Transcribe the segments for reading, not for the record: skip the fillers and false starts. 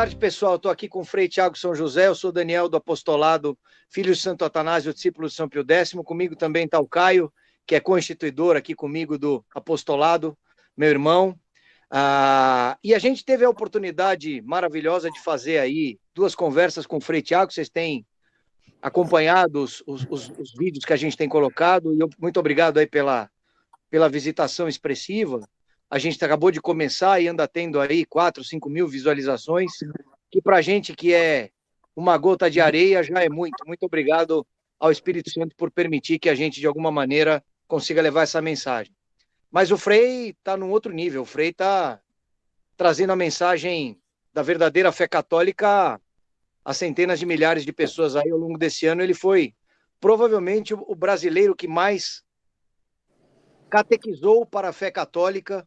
tarde, pessoal. Estou aqui com o Frei Tiago São José. Eu sou Daniel do Apostolado, filho de Santo Atanásio, discípulo de São Pio X. Comigo também está o Caio, que é constituidor aqui comigo do Apostolado, meu irmão. E a gente teve a oportunidade maravilhosa de fazer aí 2 conversas com o Frei Tiago. Vocês têm acompanhado os vídeos que a gente tem colocado. E muito obrigado aí pela visitação expressiva. A gente acabou de começar e anda tendo aí 4, 5 mil visualizações, que para a gente que é uma gota de areia já é muito. Muito obrigado ao Espírito Santo por permitir que a gente, de alguma maneira, consiga levar essa mensagem. Mas o Frei está num outro nível. O Frei está trazendo a mensagem da verdadeira fé católica a centenas de milhares de pessoas aí ao longo desse ano. Ele foi provavelmente o brasileiro que mais catequizou para a fé católica,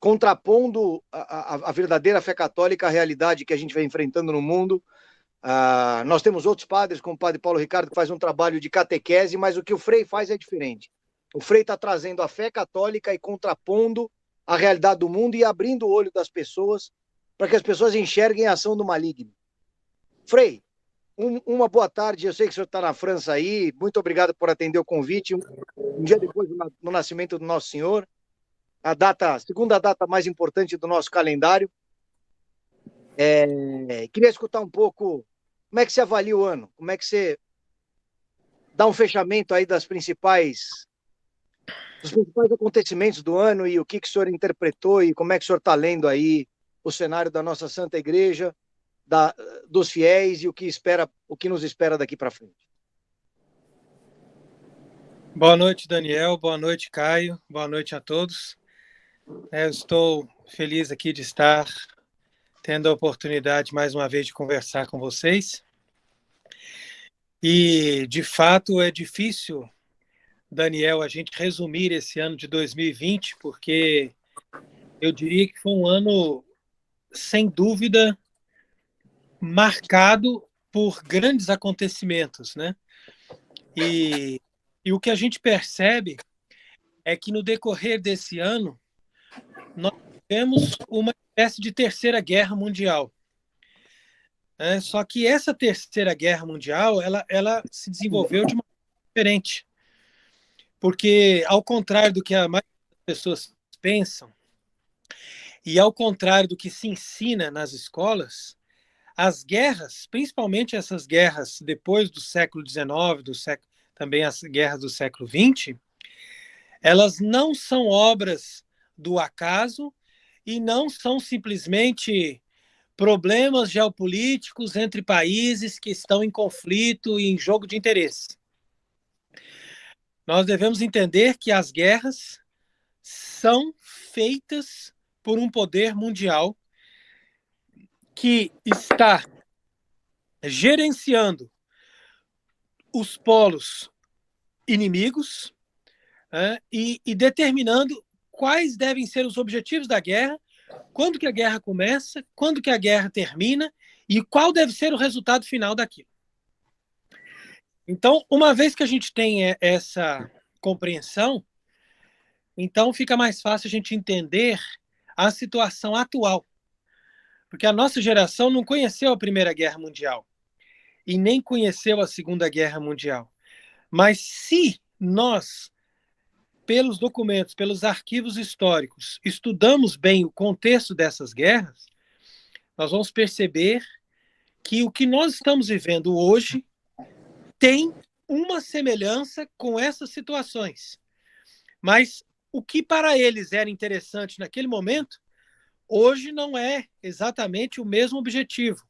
contrapondo a verdadeira fé católica à realidade que a gente vem enfrentando no mundo. Nós temos outros padres, como o padre Paulo Ricardo, que faz um trabalho de catequese, mas o que o Frei faz é diferente. O Frei está trazendo a fé católica e contrapondo a realidade do mundo e abrindo o olho das pessoas para que as pessoas enxerguem a ação do maligno. Frei, uma boa tarde. Eu sei que o senhor está na França aí. Muito obrigado por atender o convite. Um dia depois do nascimento do Nosso Senhor, a segunda data mais importante do nosso calendário. Queria escutar um pouco como é que você avalia o ano, como é que você dá um fechamento aí dos principais acontecimentos do ano e o que o senhor interpretou e como é que o senhor está lendo aí o cenário da nossa Santa Igreja, dos fiéis e o que nos espera daqui para frente. Boa noite, Daniel. Boa noite, Caio. Boa noite a todos. Eu estou feliz aqui de estar tendo a oportunidade, mais uma vez, de conversar com vocês. E, de fato, é difícil, Daniel, a gente resumir esse ano de 2020, porque eu diria que foi um ano, sem dúvida, marcado por grandes acontecimentos, né? E o que a gente percebe é que no decorrer desse ano nós tivemos uma espécie de terceira guerra mundial. Só que essa terceira guerra mundial ela se desenvolveu de uma maneira diferente. Porque, ao contrário do que a maioria das pessoas pensam, e ao contrário do que se ensina nas escolas, as guerras, principalmente essas guerras depois do século XIX, também as guerras do século XX, elas não são obras do acaso e não são simplesmente problemas geopolíticos entre países que estão em conflito e em jogo de interesse. Nós devemos entender que as guerras são feitas por um poder mundial que está gerenciando os polos inimigos, e determinando quais devem ser os objetivos da guerra, quando que a guerra começa, quando que a guerra termina e qual deve ser o resultado final daquilo. Então, uma vez que a gente tem essa compreensão, então fica mais fácil a gente entender a situação atual. Porque a nossa geração não conheceu a Primeira Guerra Mundial e nem conheceu a Segunda Guerra Mundial. Mas se nós, pelos documentos, pelos arquivos históricos, estudamos bem o contexto dessas guerras, nós vamos perceber que o que nós estamos vivendo hoje tem uma semelhança com essas situações. Mas o que para eles era interessante naquele momento, hoje não é exatamente o mesmo objetivo.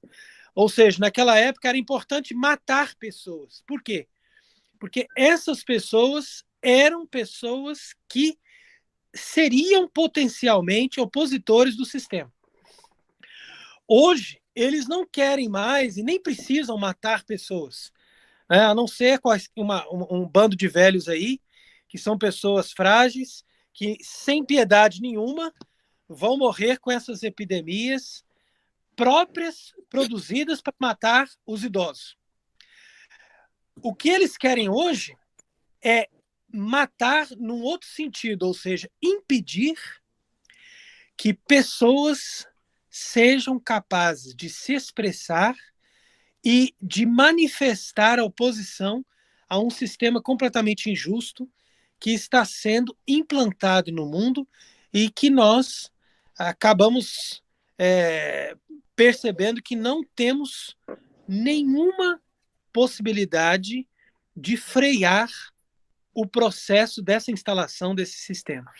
Ou seja, naquela época era importante matar pessoas. Por quê? Porque essas pessoas eram pessoas que seriam potencialmente opositores do sistema. Hoje, eles não querem mais e nem precisam matar pessoas, a não ser um bando de velhos aí, que são pessoas frágeis, que sem piedade nenhuma vão morrer com essas epidemias próprias, produzidas para matar os idosos. O que eles querem hoje é matar num outro sentido, ou seja, impedir que pessoas sejam capazes de se expressar e de manifestar a oposição a um sistema completamente injusto que está sendo implantado no mundo e que nós acabamos percebendo que não temos nenhuma possibilidade de frear o processo dessa instalação desse sistema.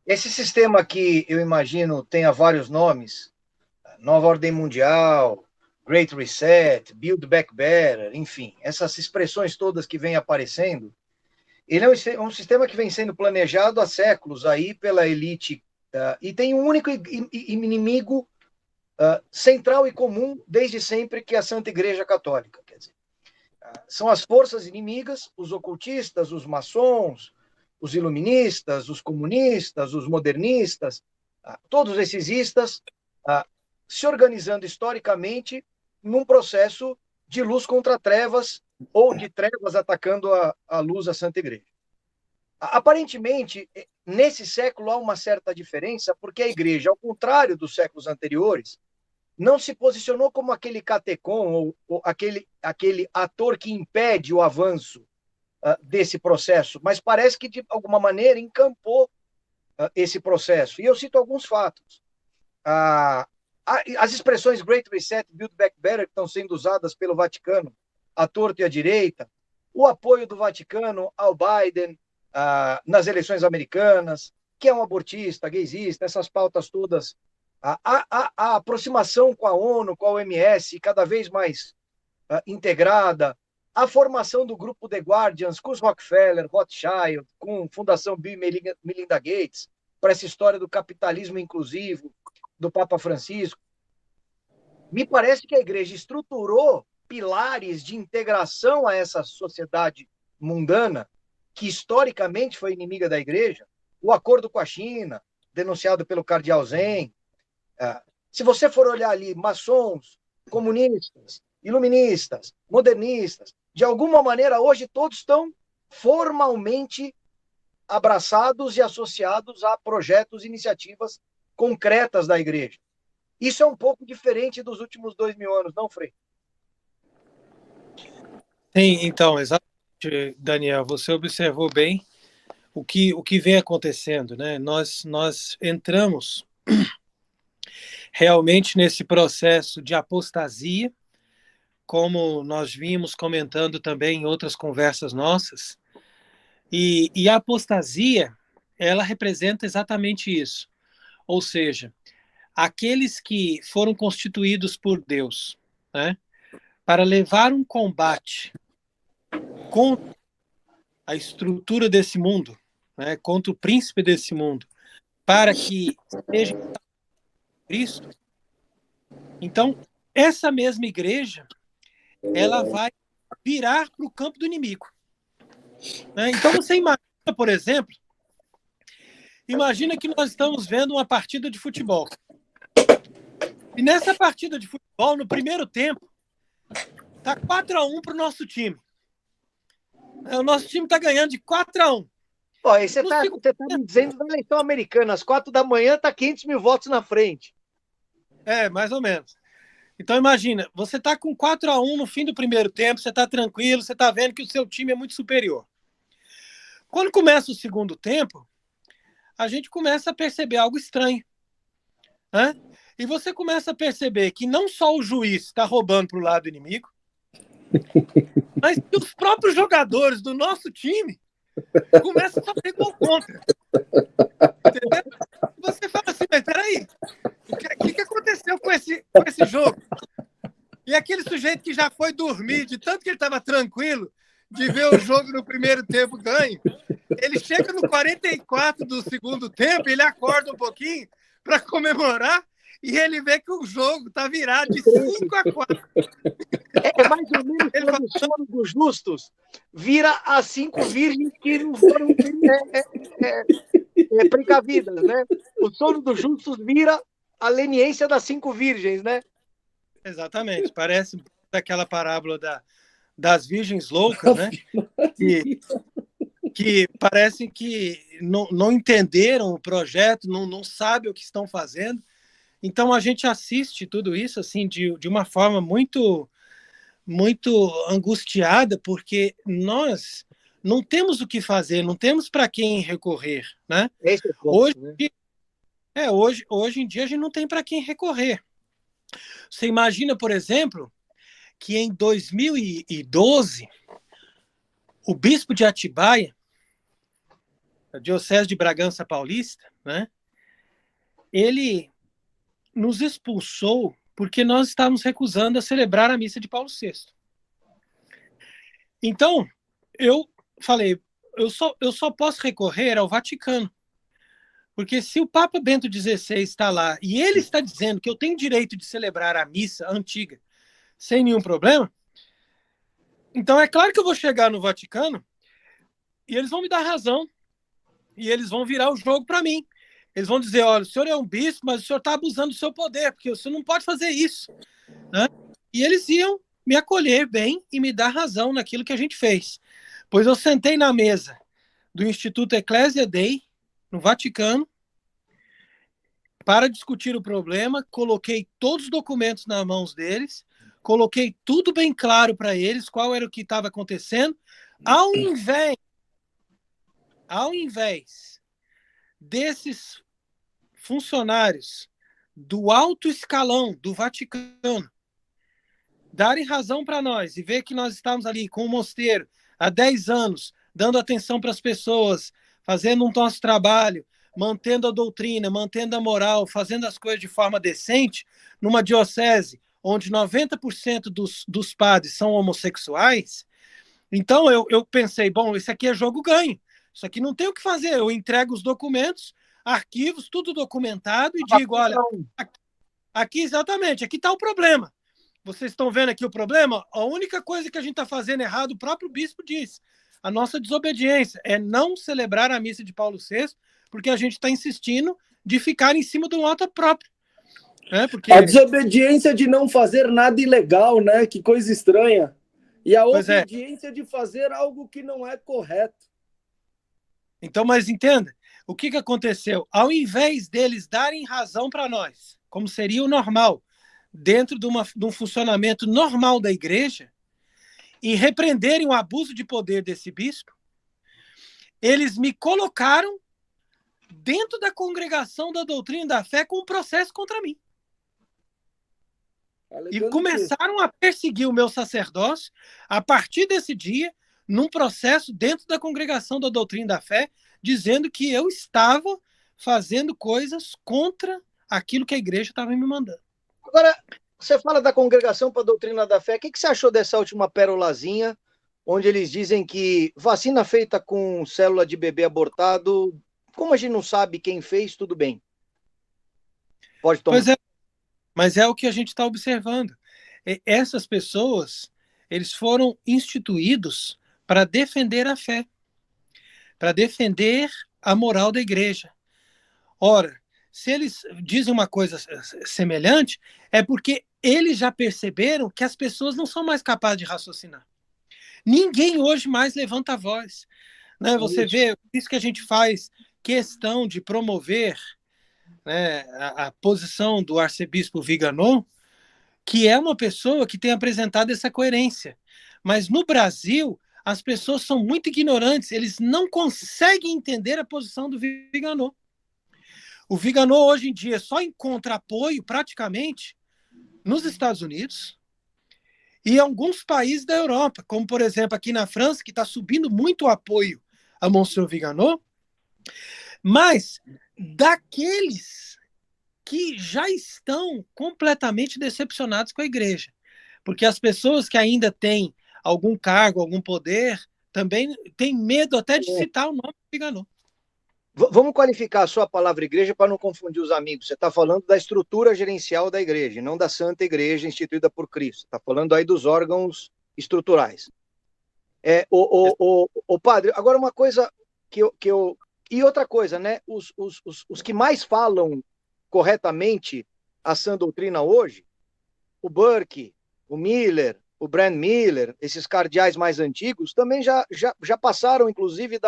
Esse sistema que eu imagino tenha vários nomes, Nova Ordem Mundial, Great Reset, Build Back Better, enfim, essas expressões todas que vêm aparecendo, ele é um sistema que vem sendo planejado há séculos aí pela elite e tem um único inimigo central e comum desde sempre, que é a Santa Igreja Católica. Quer dizer, são as forças inimigas, os ocultistas, os maçons, os iluministas, os comunistas, os modernistas, todos esses istas se organizando historicamente num processo de luz contra trevas ou de trevas atacando a luz, a Santa Igreja. Aparentemente, nesse século há uma certa diferença, porque a Igreja, ao contrário dos séculos anteriores, não se posicionou como aquele catecon ou aquele ator que impede o avanço desse processo, mas parece que, de alguma maneira, encampou esse processo. E eu cito alguns fatos. As expressões Great Reset, Build Back Better, que estão sendo usadas pelo Vaticano, à torta e à direita, o apoio do Vaticano ao Biden nas eleições americanas, que é um abortista, gaysista, essas pautas todas, a aproximação com a ONU, com a OMS, cada vez mais integrada, a formação do grupo The Guardians com os Rockefeller, Rothschild, com a Fundação Bill e Melinda Gates, para essa história do capitalismo inclusivo, do Papa Francisco. Me parece que a Igreja estruturou pilares de integração a essa sociedade mundana, que historicamente foi inimiga da Igreja, o acordo com a China, denunciado pelo cardeal Zen. Se você for olhar ali, maçons, comunistas, iluministas, modernistas, de alguma maneira, hoje todos estão formalmente abraçados e associados a projetos, iniciativas concretas da Igreja. Isso é um pouco diferente dos últimos 2000 anos, não, Frei? Sim, então, exatamente, Daniel, você observou bem o que vem acontecendo, né? Nós entramos realmente nesse processo de apostasia, como nós vimos comentando também em outras conversas nossas, e a apostasia, ela representa exatamente isso, ou seja, aqueles que foram constituídos por Deus, né, para levar um combate contra a estrutura desse mundo, né, contra o príncipe desse mundo, para que seja Cristo. Então, essa mesma igreja, ela vai virar para o campo do inimigo. Né? Então, você imagina, por exemplo, imagina que nós estamos vendo uma partida de futebol. E nessa partida de futebol, no primeiro tempo, está 4-1 para o nosso time. O nosso time está ganhando de 4-1. Pô, aí você está me dizendo da eleição americana, às 4 da manhã está 500 mil votos na frente. Mais ou menos. Então imagina, você está com 4-1 no fim do primeiro tempo, você está tranquilo, você está vendo que o seu time é muito superior. Quando começa o segundo tempo, a gente começa a perceber algo estranho. Né? E você começa a perceber que não só o juiz está roubando para o lado inimigo, mas que os próprios jogadores do nosso time começam a fazer gol contra. Entendeu? E você fala assim, mas peraí, o que aconteceu com esse jogo? E aquele sujeito que já foi dormir, de tanto que ele estava tranquilo de ver o jogo no primeiro tempo ganho, ele chega no 44 do segundo tempo, ele acorda um pouquinho para comemorar e ele vê que o jogo está virado de 5-4. É mais ou menos quando o sono dos justos vira as 5 virgens que não foram precavidas, né? O sono dos justos vira a leniência das 5 virgens, né? Exatamente. Parece daquela parábola das virgens loucas, né? Que parecem que não entenderam o projeto, não sabem o que estão fazendo, Então a gente assiste tudo isso assim de uma forma muito angustiada, porque nós não temos o que fazer, não temos para quem recorrer, né? Esse é o ponto, Hoje, né? hoje em dia a gente não tem para quem recorrer. Você imagina, por exemplo, que em 2012 o bispo de Atibaia, a diocese de Bragança Paulista, né? Ele nos expulsou porque nós estávamos recusando a celebrar a missa de Paulo VI. Então, eu falei, eu só posso recorrer ao Vaticano, porque se o Papa Bento XVI está lá e ele está dizendo que eu tenho direito de celebrar a missa antiga sem nenhum problema, então é claro que eu vou chegar no Vaticano e eles vão me dar razão e eles vão virar o jogo para mim. Eles vão dizer, olha, o senhor é um bispo, mas o senhor está abusando do seu poder, porque o senhor não pode fazer isso, né? E eles iam me acolher bem e me dar razão naquilo que a gente fez. Pois eu sentei na mesa do Instituto Ecclesia Dei, no Vaticano, para discutir o problema, coloquei todos os documentos nas mãos deles, coloquei tudo bem claro para eles, qual era o que estava acontecendo, ao invés desses funcionários do alto escalão do Vaticano darem razão para nós e ver que nós estamos ali com o mosteiro há 10 anos, dando atenção para as pessoas, fazendo um nosso trabalho, mantendo a doutrina, mantendo a moral, fazendo as coisas de forma decente, numa diocese onde 90% dos padres são homossexuais. Então eu pensei, bom, isso aqui é jogo ganho, isso aqui não tem o que fazer, eu entrego os documentos, arquivos, tudo documentado e digo, olha, aqui exatamente, aqui está o problema. Vocês estão vendo aqui o problema? A única coisa que a gente está fazendo errado, o próprio bispo diz, a nossa desobediência é não celebrar a missa de Paulo VI, porque a gente está insistindo de ficar em cima do nota próprio. Né? Porque... A desobediência de não fazer nada ilegal, né? Que coisa estranha. E a obediência de fazer algo que não é correto. Então, mas entenda, o que aconteceu? Ao invés deles darem razão para nós, como seria o normal, dentro de um funcionamento normal da igreja, e repreenderem o abuso de poder desse bispo, eles me colocaram dentro da congregação da doutrina da fé com um processo contra mim. E começaram a perseguir o meu sacerdócio a partir desse dia, num processo dentro da congregação da doutrina da fé, dizendo que eu estava fazendo coisas contra aquilo que a igreja estava me mandando. Agora, você fala da congregação para a doutrina da fé, o que você achou dessa última pérolazinha, onde eles dizem que vacina feita com célula de bebê abortado, como a gente não sabe quem fez, tudo bem. Pode tomar. Pois é, mas é o que a gente está observando. Essas pessoas, eles foram instituídos para defender a fé, para defender a moral da igreja. Ora, se eles dizem uma coisa semelhante, é porque eles já perceberam que as pessoas não são mais capazes de raciocinar. Ninguém hoje mais levanta a voz. Né? Você vê, isso que a gente faz questão de promover, né, a posição do arcebispo Viganò, que é uma pessoa que tem apresentado essa coerência. Mas no Brasil, as pessoas são muito ignorantes, eles não conseguem entender a posição do Viganò. O Viganò, hoje em dia, só encontra apoio, praticamente, nos Estados Unidos e em alguns países da Europa, como, por exemplo, aqui na França, que está subindo muito o apoio a Monsenhor Viganò, mas daqueles que já estão completamente decepcionados com a igreja. Porque as pessoas que ainda têm algum cargo, algum poder, também têm medo até de citar o nome do Viganò. Vamos qualificar a sua palavra igreja para não confundir os amigos. Você está falando da estrutura gerencial da igreja, não da Santa Igreja instituída por Cristo. Está falando aí dos órgãos estruturais. O padre, agora uma coisa que eu... E outra coisa, né? Os que mais falam corretamente a sã doutrina hoje, o Burke, o Miller, o Brand Miller, esses cardeais mais antigos, também já passaram, inclusive,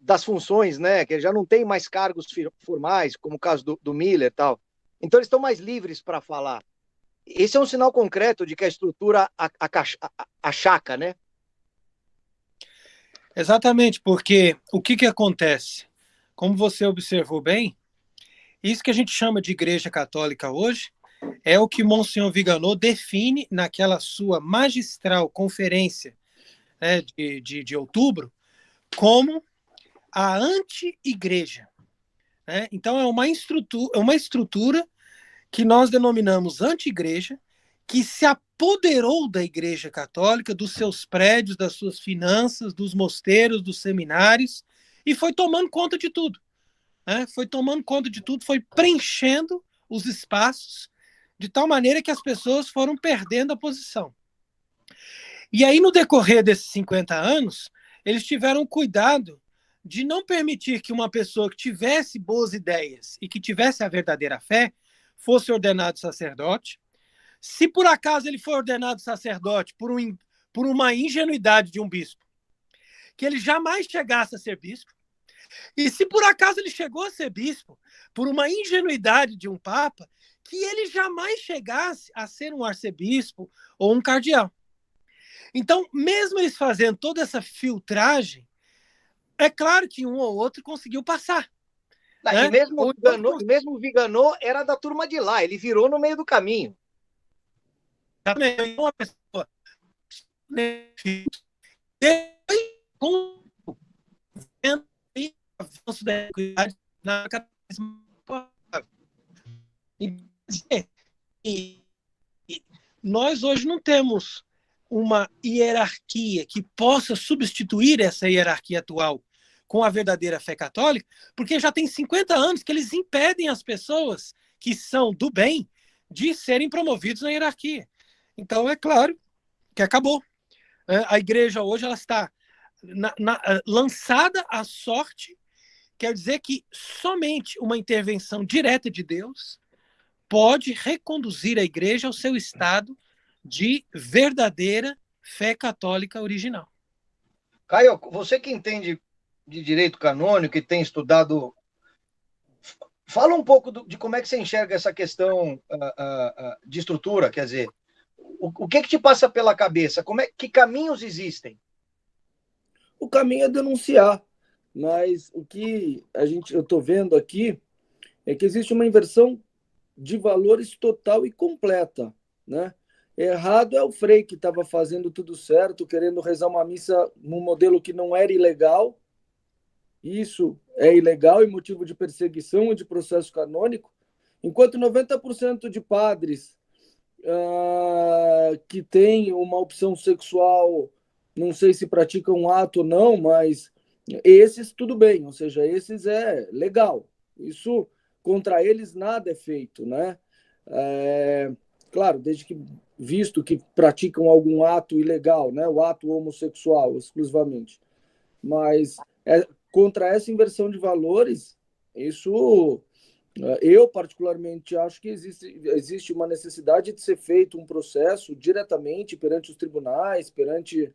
das funções, né? Que já não tem mais cargos formais, como o caso do Miller e tal. Então eles estão mais livres para falar. Esse é um sinal concreto de que a estrutura achaca, né? Exatamente, porque o que acontece? Como você observou bem, isso que a gente chama de Igreja Católica hoje é o que Monsenhor Viganò define naquela sua magistral conferência, né, de outubro, como a anti-igreja. Né? Então, é uma estrutura que nós denominamos anti-igreja, que se apoderou da Igreja Católica, dos seus prédios, das suas finanças, dos mosteiros, dos seminários, e foi tomando conta de tudo. Né? Foi tomando conta de tudo, foi preenchendo os espaços, de tal maneira que as pessoas foram perdendo a posição. E aí, no decorrer desses 50 anos, eles tiveram cuidado de não permitir que uma pessoa que tivesse boas ideias e que tivesse a verdadeira fé fosse ordenado sacerdote. Se por acaso ele for ordenado sacerdote por uma ingenuidade de um bispo, que ele jamais chegasse a ser bispo. E se por acaso ele chegou a ser bispo por uma ingenuidade de um papa, que ele jamais chegasse a ser um arcebispo ou um cardeal. Então, mesmo eles fazendo toda essa filtragem, é claro que um ou outro conseguiu passar. Né? E mesmo o Viganò era da turma de lá, ele virou no meio do caminho. Uma pessoa com avanço da equidade na nós hoje não temos uma hierarquia que possa substituir essa hierarquia atual com a verdadeira fé católica, porque já tem 50 anos que eles impedem as pessoas que são do bem de serem promovidos na hierarquia. Então, é claro que acabou. A igreja hoje ela está lançada à sorte, quer dizer que somente uma intervenção direta de Deus pode reconduzir a igreja ao seu estado de verdadeira fé católica original. Caio, você que entende de direito canônico, que tem estudado, fala um pouco de como é que você enxerga essa questão de estrutura, quer dizer, o que te passa pela cabeça? Que caminhos existem? O caminho é denunciar, mas o que eu estou vendo aqui é que existe uma inversão de valores total e completa, né? Errado é o Frei que estava fazendo tudo certo, querendo rezar uma missa num modelo que não era ilegal. Isso é ilegal e motivo de perseguição e de processo canônico, enquanto 90% de padres que têm uma opção sexual, não sei se praticam um ato ou não, mas esses tudo bem, ou seja, esses é legal. Isso, contra eles, nada é feito, né? Claro, desde que visto que praticam algum ato ilegal, né? O ato homossexual, exclusivamente. Mas contra essa inversão de valores, isso eu particularmente acho que existe uma necessidade de ser feito um processo diretamente perante os tribunais, perante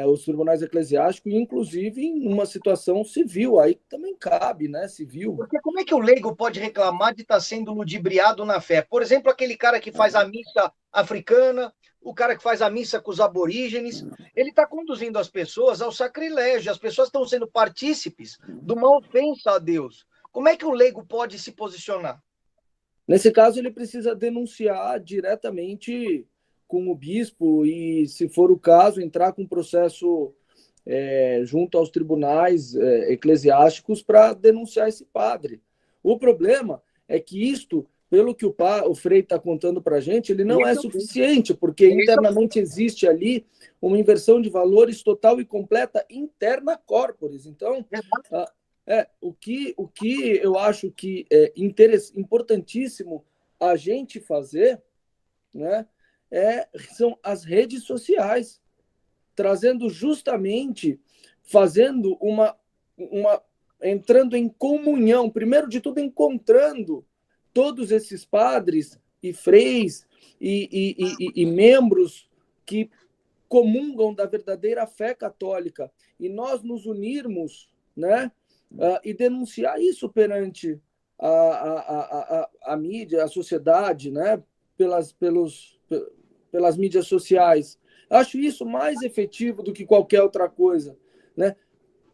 os tribunais eclesiásticos, inclusive em uma situação civil, aí também cabe, né, civil. Porque como é que o leigo pode reclamar de estar sendo ludibriado na fé? Por exemplo, aquele cara que faz a missa africana, o cara que faz a missa com os aborígenes, ele está conduzindo as pessoas ao sacrilégio, as pessoas estão sendo partícipes de uma ofensa a Deus. Como é que o leigo pode se posicionar? Nesse caso, ele precisa denunciar diretamente com o bispo e, se for o caso, entrar com processo junto aos tribunais eclesiásticos para denunciar esse padre. O problema é que isto, pelo que o Frei está contando para a gente, ele não é suficiente, porque internamente existe ali uma inversão de valores total e completa interna corporis. Então, o que eu acho que é importantíssimo a gente fazer, né, são as redes sociais, trazendo justamente, fazendo entrando em comunhão, primeiro de tudo, encontrando todos esses padres e freis e membros que comungam da verdadeira fé católica, e nós nos unirmos, né, e denunciar isso perante a mídia, a sociedade, né, pelas mídias sociais. Acho isso mais efetivo do que qualquer outra coisa, né?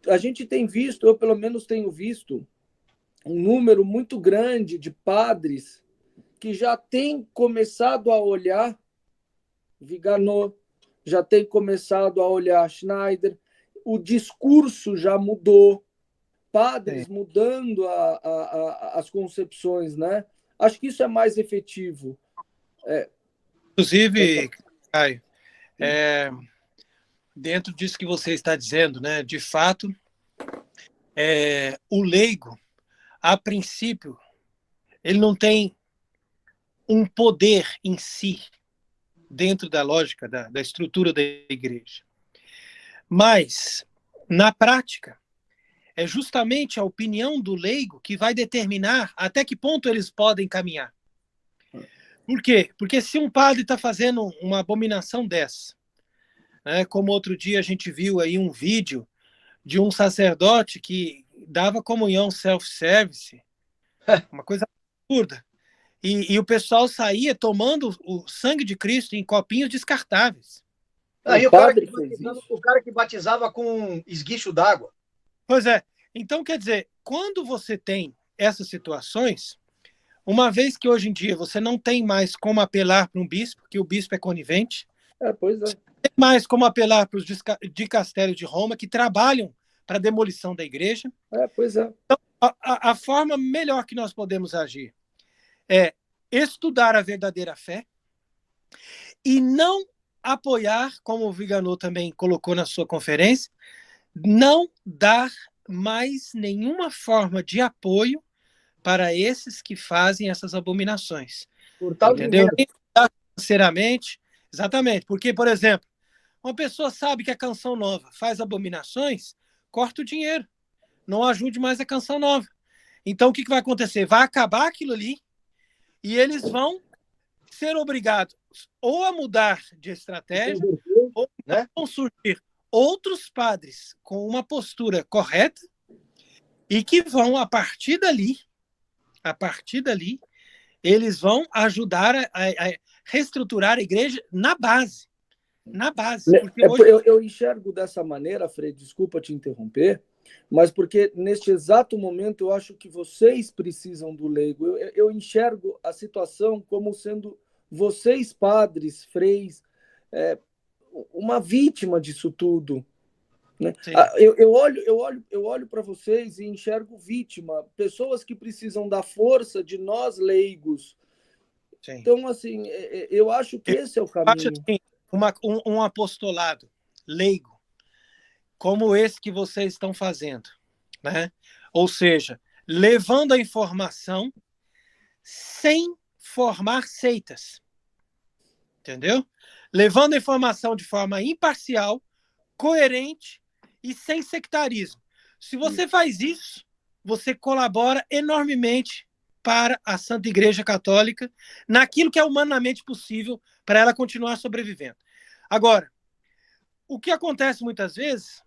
A gente tem visto, eu pelo menos tenho visto, um número muito grande de padres que já têm começado a olhar Viganò, já tem começado a olhar Schneider, o discurso já mudou, padres mudando as concepções, né? Acho que isso é mais efetivo. Inclusive, Caio, dentro disso que você está dizendo, né, de fato, o leigo, a princípio, ele não tem um poder em si, dentro da lógica, da estrutura da igreja. Mas, na prática, é justamente a opinião do leigo que vai determinar até que ponto eles podem caminhar. Por quê? Porque se um padre está fazendo uma abominação dessa, né, como outro dia a gente viu aí um vídeo de um sacerdote que dava comunhão self-service, uma coisa absurda, e o pessoal saía tomando o sangue de Cristo em copinhos descartáveis. Aí o cara que batizava com esguicho d'água. Pois é. Então, quer dizer, quando você tem essas situações, uma vez que hoje em dia você não tem mais como apelar para um bispo, que o bispo é conivente, pois é. Não tem mais como apelar para os dicastérios de Roma, que trabalham para a demolição da igreja. Pois é. Então, a forma melhor que nós podemos agir é estudar a verdadeira fé e não apoiar, como o Viganò também colocou na sua conferência, não dar mais nenhuma forma de apoio para esses que fazem essas abominações. Entendeu? Nem financeiramente, exatamente. Porque, por exemplo, uma pessoa sabe que a Canção Nova faz abominações, corta o dinheiro, não ajude mais a Canção Nova. Então, o que vai acontecer? Vai acabar aquilo ali e eles vão ser obrigados ou a mudar de estratégia, ou vão surgir outros padres com uma postura correta e que vão, a partir dali, eles vão ajudar a reestruturar a igreja na base. Na base. Porque hoje... eu enxergo dessa maneira, Fred, desculpa te interromper, mas porque neste exato momento eu acho que vocês precisam do leigo. Eu enxergo a situação como sendo vocês, padres, freis, uma vítima disso tudo. Né? Eu olho para vocês e enxergo vítima, pessoas que precisam da força de nós leigos. Sim. Então, assim, eu acho que esse é o caminho. Acho assim, um apostolado leigo, como esse que vocês estão fazendo, né? Ou seja, levando a informação sem formar seitas, entendeu? Levando a informação de forma imparcial, coerente e sem sectarismo. Se você faz isso, você colabora enormemente para a Santa Igreja Católica naquilo que é humanamente possível para ela continuar sobrevivendo. Agora, o que acontece muitas vezes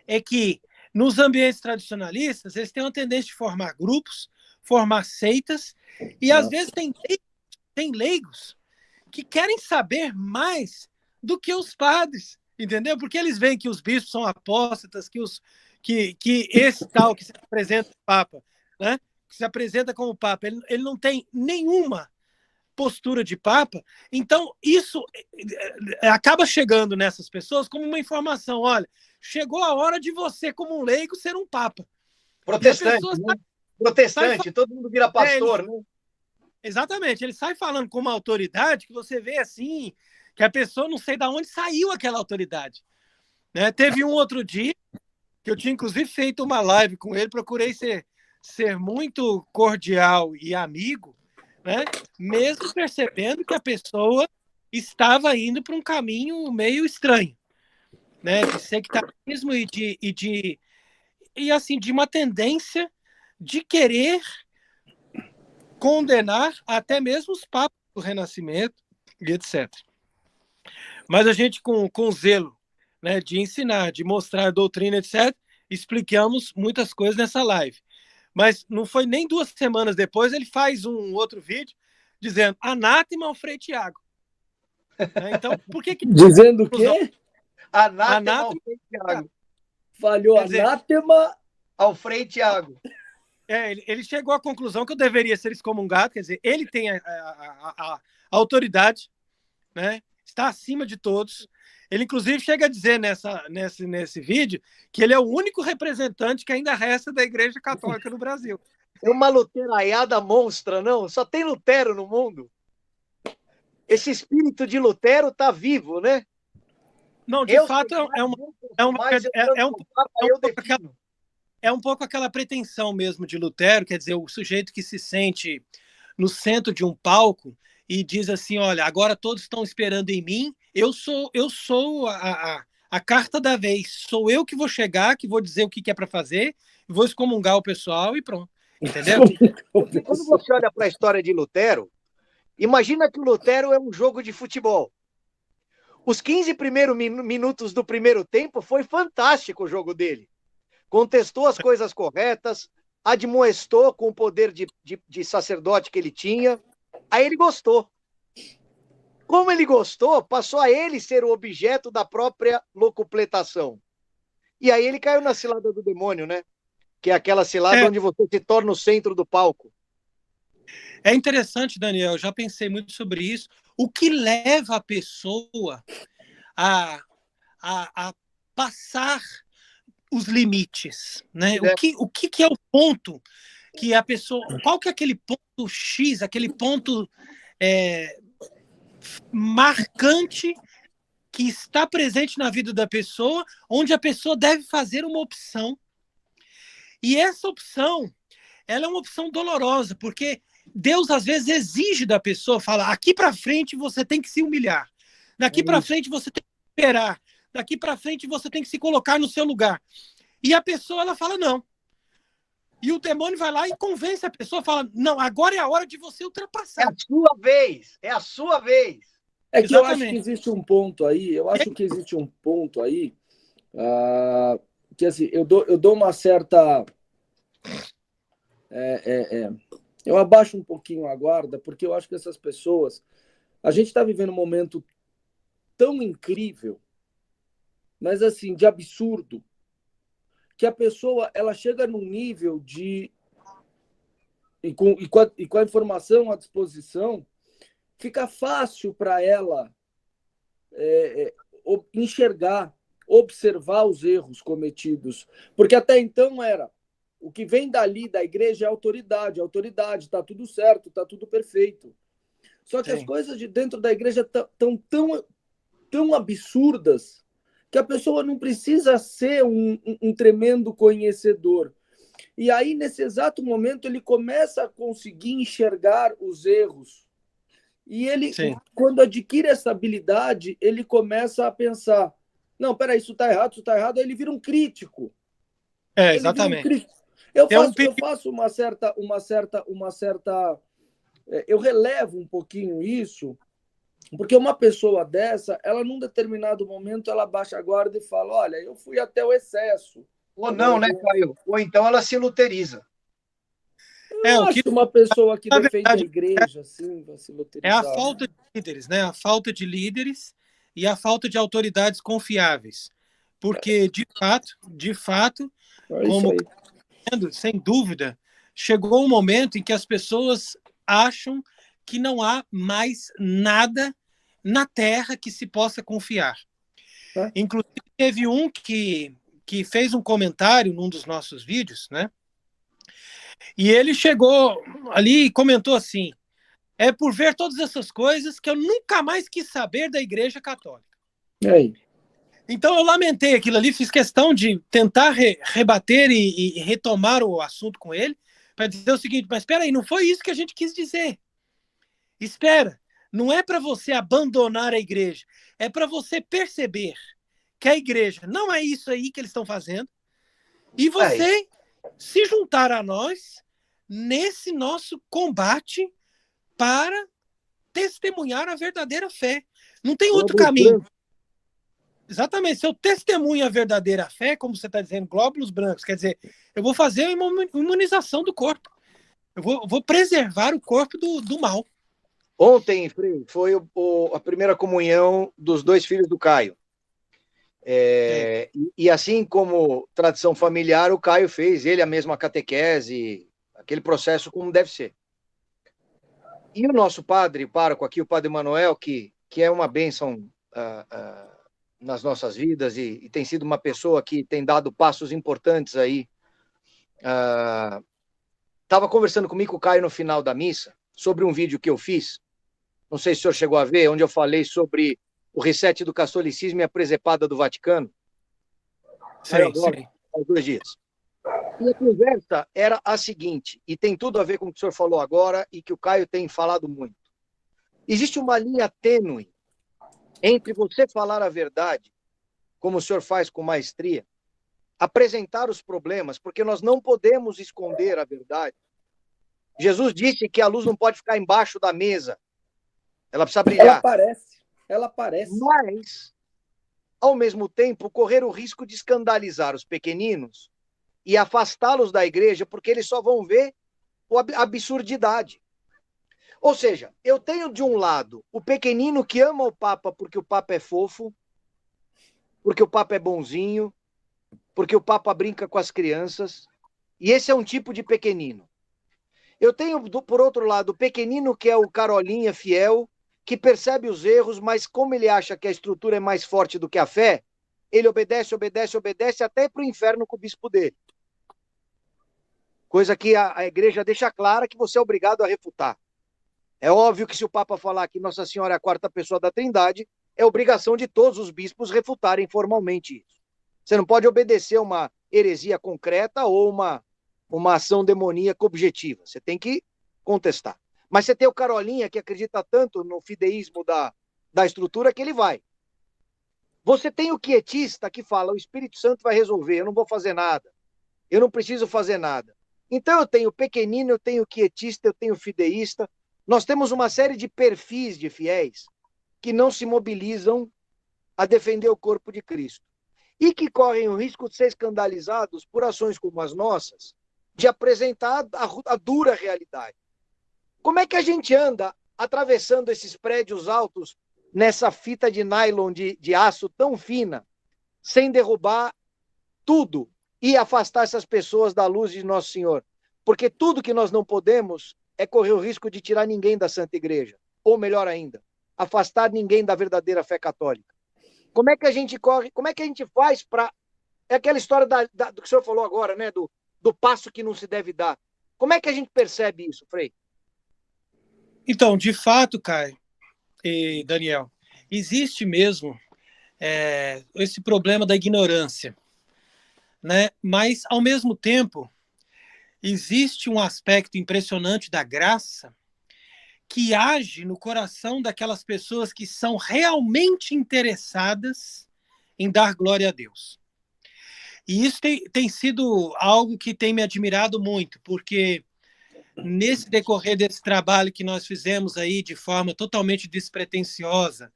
é que nos ambientes tradicionalistas eles têm uma tendência de formar grupos, formar seitas, e às vezes tem leigos que querem saber mais do que os padres, entendeu? Porque eles veem que os bispos são apóstatas, que esse tal que se apresenta Papa, né? Que se apresenta como Papa, ele não tem nenhuma postura de Papa, então isso acaba chegando nessas pessoas como uma informação, olha, chegou a hora de você, como um leigo, ser um Papa. Protestante, né? Protestante, todo mundo vira pastor, né? Exatamente, ele sai falando com uma autoridade que você vê assim, que a pessoa não sei de onde saiu aquela autoridade. Né? Teve um outro dia, que eu tinha inclusive feito uma live com ele, procurei ser muito cordial e amigo, né? Mesmo percebendo que a pessoa estava indo para um caminho meio estranho, né? De sectarismo e assim, de uma tendência de querer condenar até mesmo os papas do Renascimento e etc. Mas a gente, com zelo, né, de ensinar, de mostrar a doutrina, etc., explicamos muitas coisas nessa live. Mas não foi nem 2 semanas depois, ele faz um outro vídeo dizendo anátema ao Frei Tiago. Então, por que... Dizendo o quê? Anátema ao Frei Tiago. Falhou, anátema ao Frei Tiago. Ele chegou à conclusão que eu deveria ser excomungado, quer dizer, ele tem a autoridade, né? Está acima de todos. Ele, inclusive, chega a dizer nesse vídeo que ele é o único representante que ainda resta da Igreja Católica no Brasil. É uma luteraiada monstra, não? Só tem Lutero no mundo. Esse espírito de Lutero está vivo, né? Não, de fato, é um pouco aquela pretensão mesmo de Lutero, quer dizer, o sujeito que se sente no centro de um palco e diz assim, olha, agora todos estão esperando em mim, eu sou a carta da vez, sou eu que vou chegar, que vou dizer o que é para fazer, vou excomungar o pessoal e pronto, entendeu? Quando você olha para a história de Lutero, imagina que o Lutero é um jogo de futebol. Os 15 primeiros minutos do primeiro tempo foi fantástico o jogo dele. Contestou as coisas corretas, admoestou com o poder de sacerdote que ele tinha. Aí ele gostou. Como ele gostou, passou a ele ser o objeto da própria locupletação. E aí ele caiu na cilada do demônio, né? Que é aquela cilada onde você se torna o centro do palco. É interessante, Daniel, eu já pensei muito sobre isso. O que leva a pessoa a passar os limites, né? O que é o ponto que a pessoa... Qual que é aquele ponto X, aquele ponto marcante que está presente na vida da pessoa, onde a pessoa deve fazer uma opção. E essa opção, ela é uma opção dolorosa, porque Deus às vezes exige da pessoa, fala, aqui para frente você tem que se humilhar, daqui para frente você tem que esperar, daqui para frente você tem que se colocar no seu lugar. E a pessoa, ela fala não. E o demônio vai lá e convence a pessoa, fala, não, agora é a hora de você ultrapassar. É a sua vez, é a sua vez. É que exatamente. Eu acho que existe um ponto aí, que assim, eu dou uma certa... eu abaixo um pouquinho a guarda, porque eu acho que essas pessoas... A gente está vivendo um momento tão incrível, mas assim, de absurdo, que a pessoa ela chega num nível de... E com a informação à disposição, fica fácil para ela enxergar, observar os erros cometidos. Porque até então era... O que vem dali da igreja é autoridade. Autoridade, está tudo certo, está tudo perfeito. Só que as coisas de dentro da igreja estão tão absurdas que a pessoa não precisa ser um tremendo conhecedor. E aí, nesse exato momento, ele começa a conseguir enxergar os erros. E ele, quando adquire essa habilidade, ele começa a pensar, não, peraí, isso está errado, aí ele vira um crítico. Exatamente. Eu faço uma certa... Eu relevo um pouquinho isso, porque uma pessoa dessa, ela num determinado momento, ela baixa a guarda e fala, olha, eu fui até o excesso. Ou não, né, Caio? Ou então ela se luteriza. Eu acho que uma pessoa que defende a igreja, assim, vai se luterizar. É a falta de líderes, né? A falta de líderes e a falta de autoridades confiáveis. Porque, de fato, como sem dúvida, chegou um momento em que as pessoas acham que não há mais nada na Terra que se possa confiar. Inclusive, teve um que fez um comentário num dos nossos vídeos, né? E ele chegou ali e comentou assim, é por ver todas essas coisas que eu nunca mais quis saber da Igreja Católica. Então eu lamentei aquilo ali, fiz questão de tentar rebater e retomar o assunto com ele, para dizer o seguinte, mas espera aí, não foi isso que a gente quis dizer. Espera, não é para você abandonar a igreja, é para você perceber que a igreja não é isso aí que eles estão fazendo, e você se juntar a nós nesse nosso combate para testemunhar a verdadeira fé. Não tem outro caminho. Exatamente. Se eu testemunho a verdadeira fé, como você está dizendo, glóbulos brancos, quer dizer, eu vou fazer uma imunização do corpo. Eu vou preservar o corpo do mal. Ontem, Frei, foi a primeira comunhão dos 2 filhos do Caio. E assim como tradição familiar, o Caio fez, ele a mesma catequese, aquele processo como deve ser. E o nosso padre, pároco aqui, o padre Manuel, que é uma bênção nas nossas vidas e tem sido uma pessoa que tem dado passos importantes aí. Estava conversando comigo, o Caio, no final da missa, sobre um vídeo que eu fiz, não sei se o senhor chegou a ver, onde eu falei sobre o reset do catolicismo e a presepada do Vaticano. Sim, sim. Há 2 dias. E a conversa era a seguinte, e tem tudo a ver com o que o senhor falou agora e que o Caio tem falado muito. Existe uma linha tênue entre você falar a verdade, como o senhor faz com maestria, apresentar os problemas, porque nós não podemos esconder a verdade. Jesus disse que a luz não pode ficar embaixo da mesa, ela precisa brilhar. Ela aparece. Mas, ao mesmo tempo, correr o risco de escandalizar os pequeninos e afastá-los da igreja, porque eles só vão ver a absurdidade. Ou seja, eu tenho de um lado o pequenino que ama o Papa porque o Papa é fofo, porque o Papa é bonzinho, porque o Papa brinca com as crianças, e esse é um tipo de pequenino. Eu tenho, por outro lado, o pequenino que é o Carolinha fiel, que percebe os erros, mas como ele acha que a estrutura é mais forte do que a fé, ele obedece até para o inferno com o bispo dele. Coisa que a igreja deixa clara que você é obrigado a refutar. É óbvio que se o Papa falar que Nossa Senhora é a 4ª pessoa da Trindade, é obrigação de todos os bispos refutarem formalmente isso. Você não pode obedecer uma heresia concreta ou uma ação demoníaca objetiva. Você tem que contestar. Mas você tem o Carolinha, que acredita tanto no fideísmo da estrutura, que ele vai. Você tem o quietista, que fala, o Espírito Santo vai resolver, eu não vou fazer nada. Eu não preciso fazer nada. Então eu tenho o pequenino, eu tenho o quietista, eu tenho o fideísta. Nós temos uma série de perfis de fiéis que não se mobilizam a defender o corpo de Cristo. E que correm o risco de ser escandalizados por ações como as nossas, de apresentar a dura realidade. Como é que a gente anda atravessando esses prédios altos nessa fita de nylon de aço tão fina, sem derrubar tudo e afastar essas pessoas da luz de Nosso Senhor? Porque tudo que nós não podemos é correr o risco de tirar ninguém da Santa Igreja. Ou melhor ainda, afastar ninguém da verdadeira fé católica. Como é que a gente corre, como é que a gente faz para... É aquela história do que o senhor falou agora, né? Do passo que não se deve dar. Como é que a gente percebe isso, Frei? Então, de fato, Caio e Daniel, existe mesmo esse problema da ignorância, né? Mas, ao mesmo tempo, existe um aspecto impressionante da graça que age no coração daquelas pessoas que são realmente interessadas em dar glória a Deus. E isso tem sido algo que tem me admirado muito, porque nesse decorrer desse trabalho que nós fizemos aí de forma totalmente despretensiosa,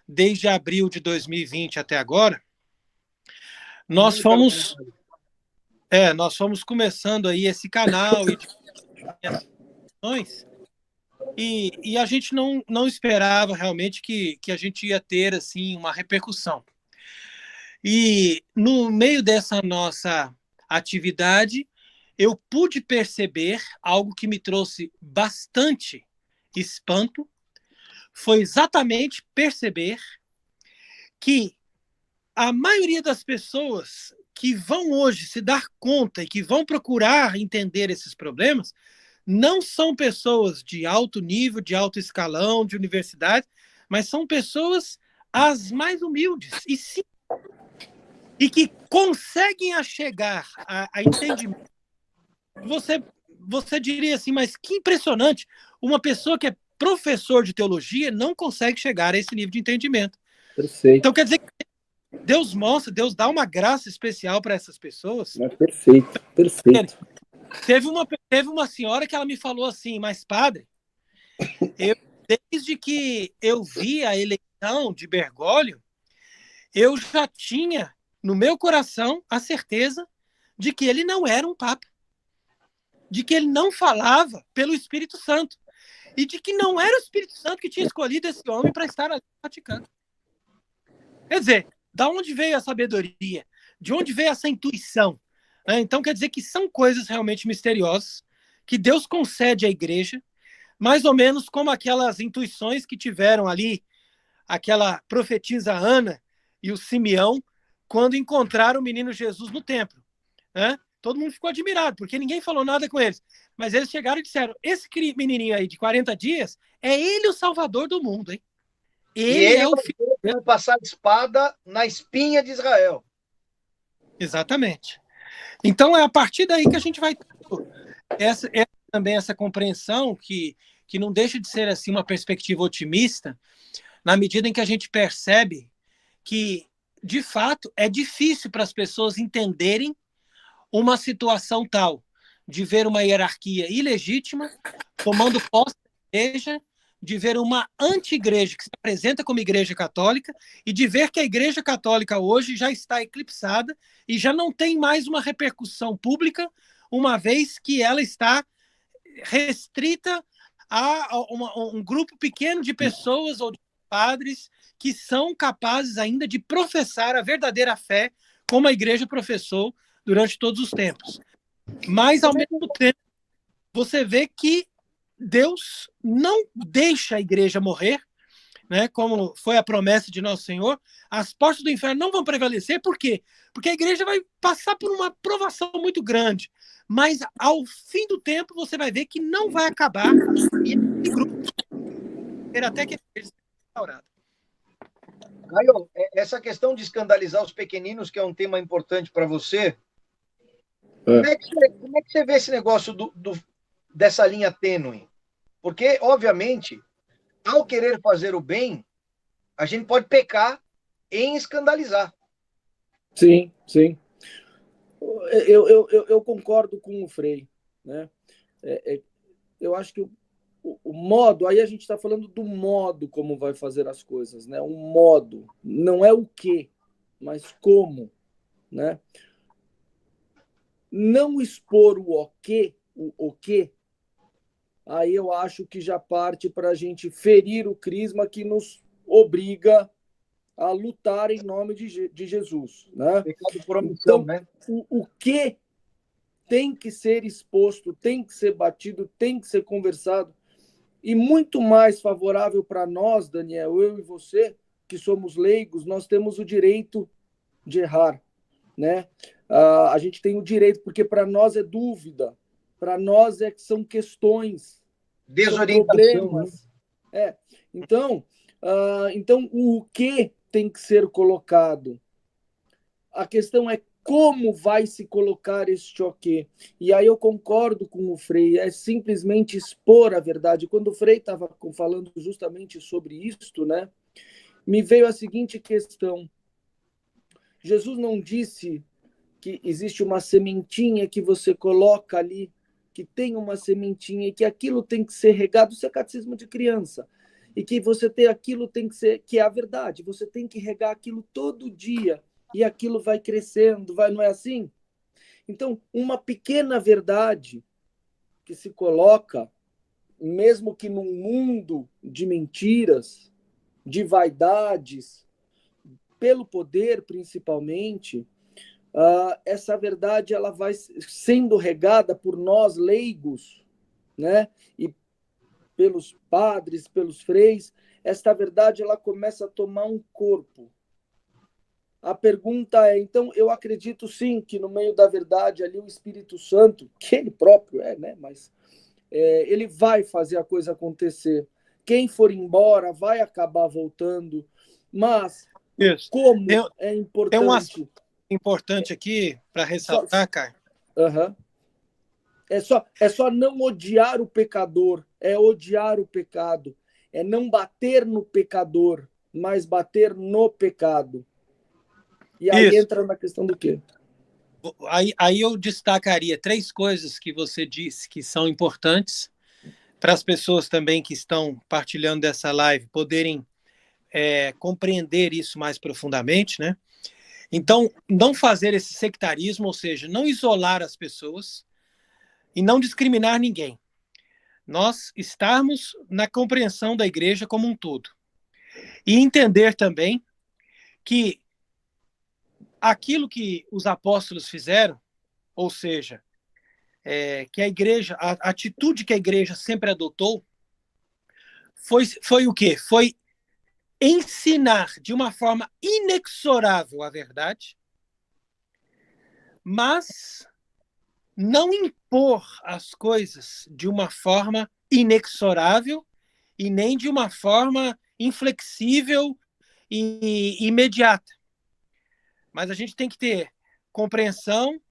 desde abril de 2020 até agora, nós fomos começando aí esse canal e a gente não esperava realmente que a gente ia ter assim uma repercussão. E no meio dessa nossa atividade, eu pude perceber algo que me trouxe bastante espanto, foi exatamente perceber que a maioria das pessoas que vão hoje se dar conta e que vão procurar entender esses problemas não são pessoas de alto nível, de alto escalão, de universidade, mas são pessoas as mais humildes e que conseguem chegar a entendimento. Você diria assim, mas que impressionante, uma pessoa que é professor de teologia não consegue chegar a esse nível de entendimento. Perfeito. Então quer dizer que Deus mostra, Deus dá uma graça especial para essas pessoas. Perfeito. Teve uma senhora que ela me falou assim, mas padre, desde que eu vi a eleição de Bergoglio, eu já tinha no meu coração a certeza de que ele não era um papa, de que ele não falava pelo Espírito Santo e de que não era o Espírito Santo que tinha escolhido esse homem para estar ali no Vaticano. Quer dizer, da onde veio a sabedoria? De onde veio essa intuição? Então, quer dizer que são coisas realmente misteriosas que Deus concede à igreja, mais ou menos como aquelas intuições que tiveram ali aquela profetisa Ana e o Simeão quando encontraram o menino Jesus no templo. Todo mundo ficou admirado, porque ninguém falou nada com eles. Mas eles chegaram e disseram, esse menininho aí de 40 dias, é ele o salvador do mundo, hein? Ele é o filho que vai passar a espada na espinha de Israel. Exatamente. Então, é a partir daí que a gente vai ter também essa compreensão que não deixa de ser assim uma perspectiva otimista, na medida em que a gente percebe que, de fato, é difícil para as pessoas entenderem uma situação tal de ver uma hierarquia ilegítima tomando posse da igreja, de ver uma anti-igreja que se apresenta como igreja católica e de ver que a igreja católica hoje já está eclipsada e já não tem mais uma repercussão pública, uma vez que ela está restrita a um grupo pequeno de pessoas ou de padres que são capazes ainda de professar a verdadeira fé como a igreja professou durante todos os tempos. Mas, ao mesmo tempo, você vê que Deus não deixa a igreja morrer, né? Como foi a promessa de Nosso Senhor. As portas do inferno não vão prevalecer. Por quê? Porque a igreja vai passar por uma provação muito grande. Mas, ao fim do tempo, você vai ver que não vai acabar. E esse grupo até que a igreja seja restaurada. Caio, essa questão de escandalizar os pequeninos, que é um tema importante para você, como é que você vê esse negócio dessa linha tênue? Porque, obviamente, ao querer fazer o bem, a gente pode pecar em escandalizar. Sim, sim. Eu concordo com o Frei, né? Eu acho que o modo, aí a gente está falando do modo como vai fazer as coisas, né? Um modo, não é o que, mas como, né? Não expor o que, aí eu acho que já parte para a gente ferir o crisma que nos obriga a lutar em nome de Jesus, né? Pecado por omissão, então, né? O que tem que ser exposto, tem que ser batido, tem que ser conversado. E muito mais favorável para nós, Daniel, eu e você, que somos leigos, nós temos o direito de errar, né? A gente tem o direito, porque para nós é dúvida, para nós são questões, são problemas. Né? Então, o que tem que ser colocado? A questão é como vai se colocar este ok. E aí eu concordo com o Frei, é simplesmente expor a verdade. Quando o Frei estava falando justamente sobre isto, né, me veio a seguinte questão. Jesus não disse que existe uma sementinha que você coloca ali, que tem uma sementinha e que aquilo tem que ser regado, isso é catecismo de criança. E que você tem aquilo tem que ser, que é a verdade, você tem que regar aquilo todo dia e aquilo vai crescendo, não é assim? Então, uma pequena verdade que se coloca, mesmo que num mundo de mentiras, de vaidades, pelo poder principalmente, essa verdade ela vai sendo regada por nós leigos, né? E pelos padres, pelos freis, esta verdade ela começa a tomar um corpo. A pergunta é, então, eu acredito sim que no meio da verdade ali o Espírito Santo, que ele próprio é, né? Mas ele vai fazer a coisa acontecer. Quem for embora vai acabar voltando, mas como é importante... Tem um aspecto importante aqui para ressaltar, Caio. É só não odiar o pecador, é odiar o pecado, é não bater no pecador, mas bater no pecado. E aí entra na questão do quê? Aí eu destacaria 3 coisas que você disse que são importantes para as pessoas também que estão partilhando dessa live poderem compreender isso mais profundamente, né? Então, não fazer esse sectarismo, ou seja, não isolar as pessoas e não discriminar ninguém. Nós estarmos na compreensão da igreja como um todo. E entender também que aquilo que os apóstolos fizeram, ou seja, que a igreja, a atitude que a igreja sempre adotou, foi o quê? Foi ensinar de uma forma inexorável a verdade, mas não impor as coisas de uma forma inexorável e nem de uma forma inflexível e imediata. Mas a gente tem que ter compreensão,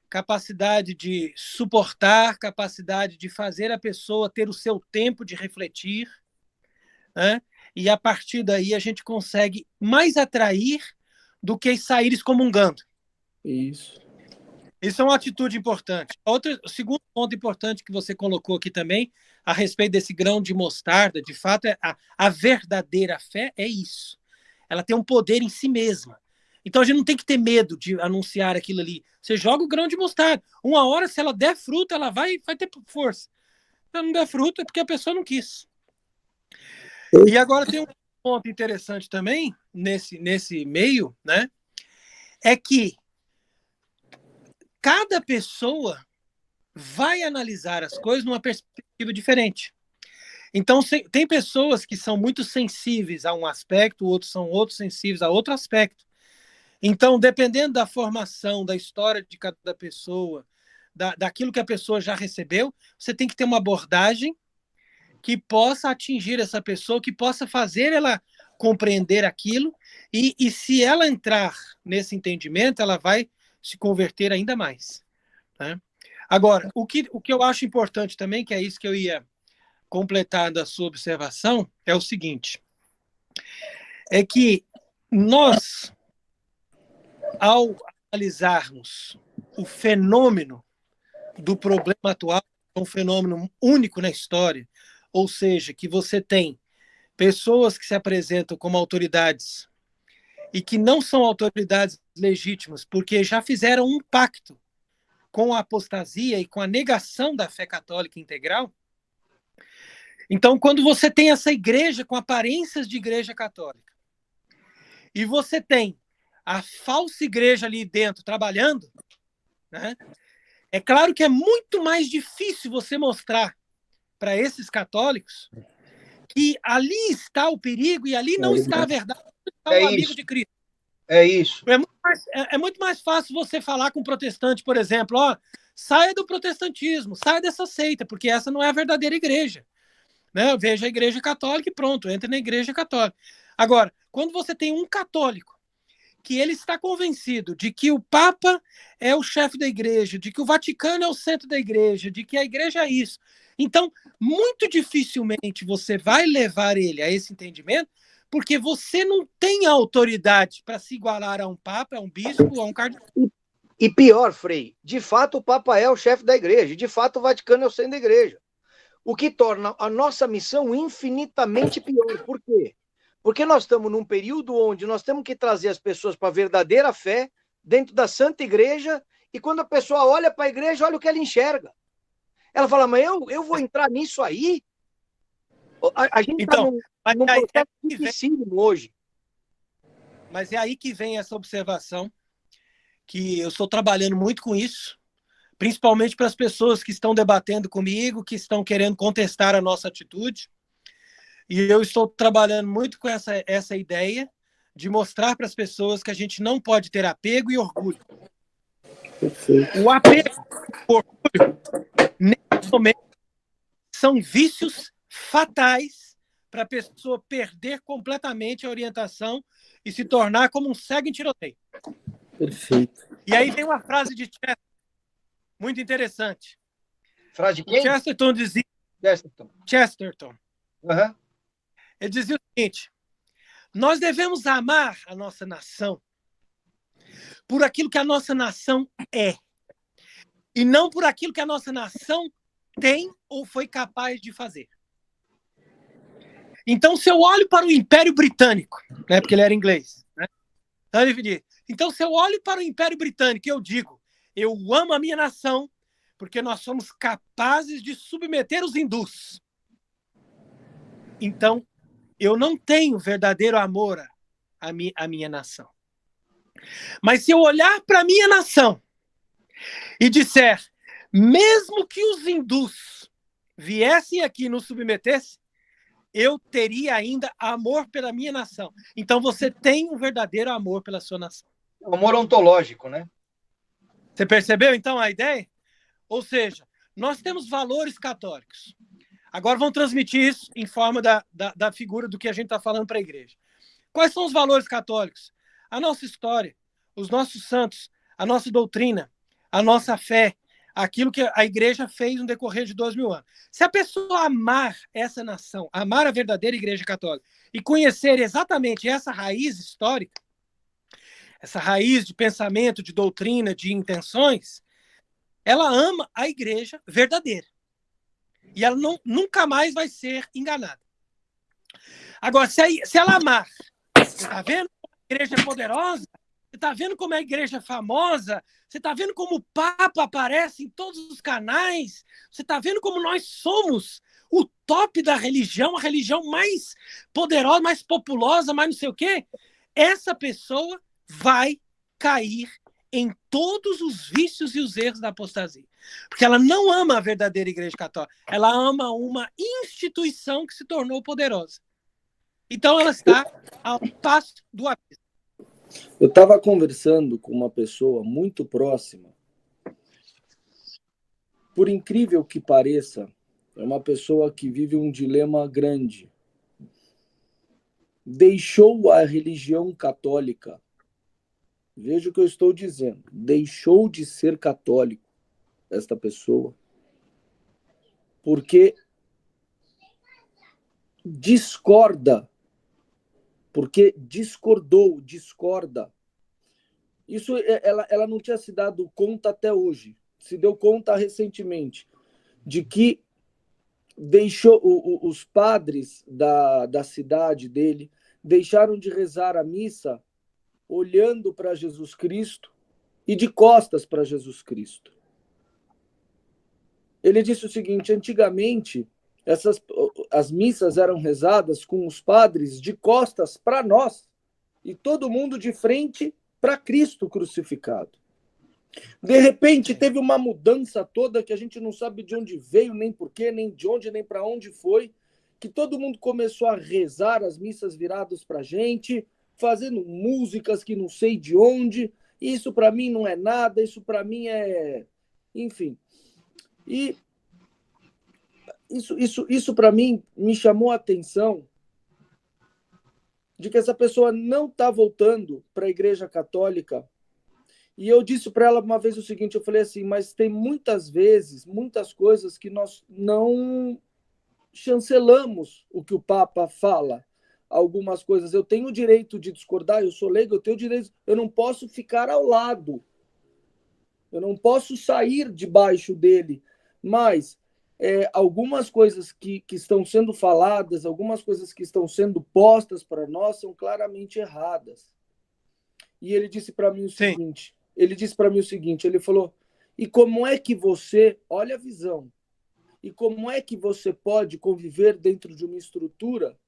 capacidade de suportar, capacidade de fazer a pessoa ter o seu tempo de refletir, né? E a partir daí a gente consegue mais atrair do que sair excomungando. Isso. Isso é uma atitude importante. O segundo ponto importante que você colocou aqui também, a respeito desse grão de mostarda, de fato, a verdadeira fé é isso. Ela tem um poder em si mesma. Então a gente não tem que ter medo de anunciar aquilo ali. Você joga o grão de mostarda. Uma hora, se ela der fruto, ela vai ter força. Se ela não der fruto, é porque a pessoa não quis. E agora tem um ponto interessante também, nesse meio, né? É que cada pessoa vai analisar as coisas numa perspectiva diferente. Então, tem pessoas que são muito sensíveis a um aspecto, outros sensíveis a outro aspecto. Então, dependendo da formação, da história de cada pessoa, daquilo que a pessoa já recebeu, você tem que ter uma abordagem que possa atingir essa pessoa, que possa fazer ela compreender aquilo, e se ela entrar nesse entendimento, ela vai se converter ainda mais, né? Agora, o que eu acho importante também, que é isso que eu ia completar da sua observação, é o seguinte, é que nós, ao analisarmos o fenômeno do problema atual, é um fenômeno único na história, ou seja, que você tem pessoas que se apresentam como autoridades e que não são autoridades legítimas, porque já fizeram um pacto com a apostasia e com a negação da fé católica integral. Então, quando você tem essa igreja com aparências de igreja católica e você tem a falsa igreja ali dentro trabalhando, né? É claro que é muito mais difícil você mostrar para esses católicos que ali está o perigo e ali não está a verdade, não está o amigo de Cristo. É isso. É muito mais fácil você falar com um protestante, por exemplo, ó, saia do protestantismo, saia dessa seita, porque essa não é a verdadeira igreja. Né? Veja a igreja católica e pronto, entre na igreja católica. Agora, quando você tem um católico que ele está convencido de que o Papa é o chefe da igreja, de que o Vaticano é o centro da igreja, de que a igreja é isso. Então, muito dificilmente você vai levar ele a esse entendimento, porque você não tem autoridade para se igualar a um Papa, a um bispo, a um cardeal. E pior, Frei, de fato o Papa é o chefe da igreja, de fato o Vaticano é o centro da igreja. O que torna a nossa missão infinitamente pior. Por quê? Porque nós estamos num período onde nós temos que trazer as pessoas para a verdadeira fé dentro da Santa Igreja, e quando a pessoa olha para a igreja, olha o que ela enxerga. Ela fala, mas eu vou entrar nisso aí? A gente está Então, num processo dificílimo hoje. Mas é aí que vem essa observação, que eu estou trabalhando muito com isso, principalmente para as pessoas que estão debatendo comigo, que estão querendo contestar a nossa atitude. E eu estou trabalhando muito com essa ideia de mostrar para as pessoas que a gente não pode ter apego e orgulho. Perfeito. O apego e o orgulho, nesse momento, são vícios fatais para a pessoa perder completamente a orientação e se tornar como um cego em tiroteio. Perfeito. E aí vem uma frase de Chesterton, muito interessante. Frase de quem? Chesterton dizia... Chesterton. Uhum. Ele dizia o seguinte: nós devemos amar a nossa nação por aquilo que a nossa nação é, e não por aquilo que a nossa nação tem ou foi capaz de fazer. Então, se eu olho para o Império Britânico, né, porque ele era inglês, né? Então, se eu olho para o Império Britânico e eu digo, eu amo a minha nação, porque nós somos capazes de submeter os hindus. Então, eu não tenho verdadeiro amor à minha nação. Mas se eu olhar para a minha nação e disser, mesmo que os hindus viessem aqui e nos submetessem, eu teria ainda amor pela minha nação. Então você tem um verdadeiro amor pela sua nação. O amor ontológico, né? Você percebeu, então, a ideia? Ou seja, nós temos valores católicos. Agora vamos transmitir isso em forma da figura do que a gente está falando para a igreja. Quais são os valores católicos? A nossa história, os nossos santos, a nossa doutrina, a nossa fé, aquilo que a igreja fez no decorrer de 2000 anos. Se a pessoa amar essa nação, amar a verdadeira igreja católica e conhecer exatamente essa raiz histórica, essa raiz de pensamento, de doutrina, de intenções, ela ama a igreja verdadeira. E ela nunca mais vai ser enganada. Agora, se ela amar, você está vendo como a igreja é poderosa? Você está vendo como a igreja é famosa? Você está vendo como o Papa aparece em todos os canais? Você está vendo como nós somos o top da religião, a religião mais poderosa, mais populosa, mais não sei o quê? Essa pessoa vai cair em todos os vícios e os erros da apostasia. Porque ela não ama a verdadeira igreja católica. Ela ama uma instituição que se tornou poderosa. Então ela está ao passo do abismo. Eu estava conversando com uma pessoa muito próxima. Por incrível que pareça, é uma pessoa que vive um dilema grande. Deixou a religião católica. Veja o que eu estou dizendo. Deixou de ser católico, esta pessoa, porque discorda, porque discorda. Isso ela não tinha se dado conta até hoje, se deu conta recentemente, de que deixou os padres da cidade dele deixaram de rezar a missa olhando para Jesus Cristo e de costas para Jesus Cristo. Ele disse o seguinte: antigamente as missas eram rezadas com os padres de costas para nós e todo mundo de frente para Cristo crucificado. De repente teve uma mudança toda que a gente não sabe de onde veio, nem porquê, nem de onde, nem para onde foi, que todo mundo começou a rezar as missas viradas para a gente, fazendo músicas que não sei de onde. Isso para mim não é nada, isso para mim é... Enfim. E isso para mim me chamou a atenção de que essa pessoa não está voltando para a Igreja Católica. E eu disse para ela uma vez o seguinte, eu falei assim, mas tem muitas vezes, muitas coisas que nós não chancelamos o que o Papa fala. Algumas coisas eu tenho o direito de discordar, eu sou leigo, eu tenho o direito, eu não posso ficar ao lado, eu não posso sair debaixo dele, mas algumas coisas que estão sendo faladas, algumas coisas que estão sendo postas para nós são claramente erradas. E ele disse para mim o seguinte, ele falou, e como é que você, olha a visão, e como é que você pode conviver dentro de uma estrutura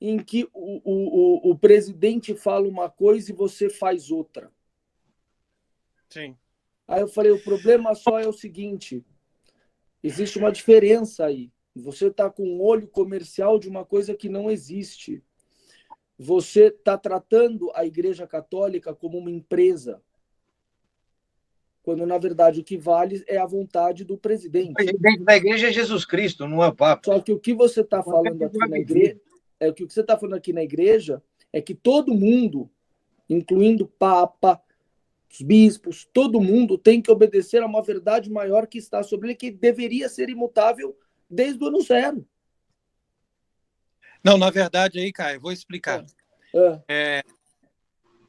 em que o presidente fala uma coisa e você faz outra? Sim. Aí eu falei, o problema só é o seguinte, existe uma diferença aí. Você está com um olho comercial de uma coisa que não existe. Você está tratando a Igreja Católica como uma empresa, quando, na verdade, o que vale é a vontade do presidente. O presidente da igreja é Jesus Cristo, não é o Papa. Só que o que você está falando aqui na igreja, o que você está falando aqui na igreja é que todo mundo, incluindo Papa, os bispos, todo mundo tem que obedecer a uma verdade maior que está sobre ele, que deveria ser imutável desde o ano zero. Não, na verdade, aí, Caio, vou explicar.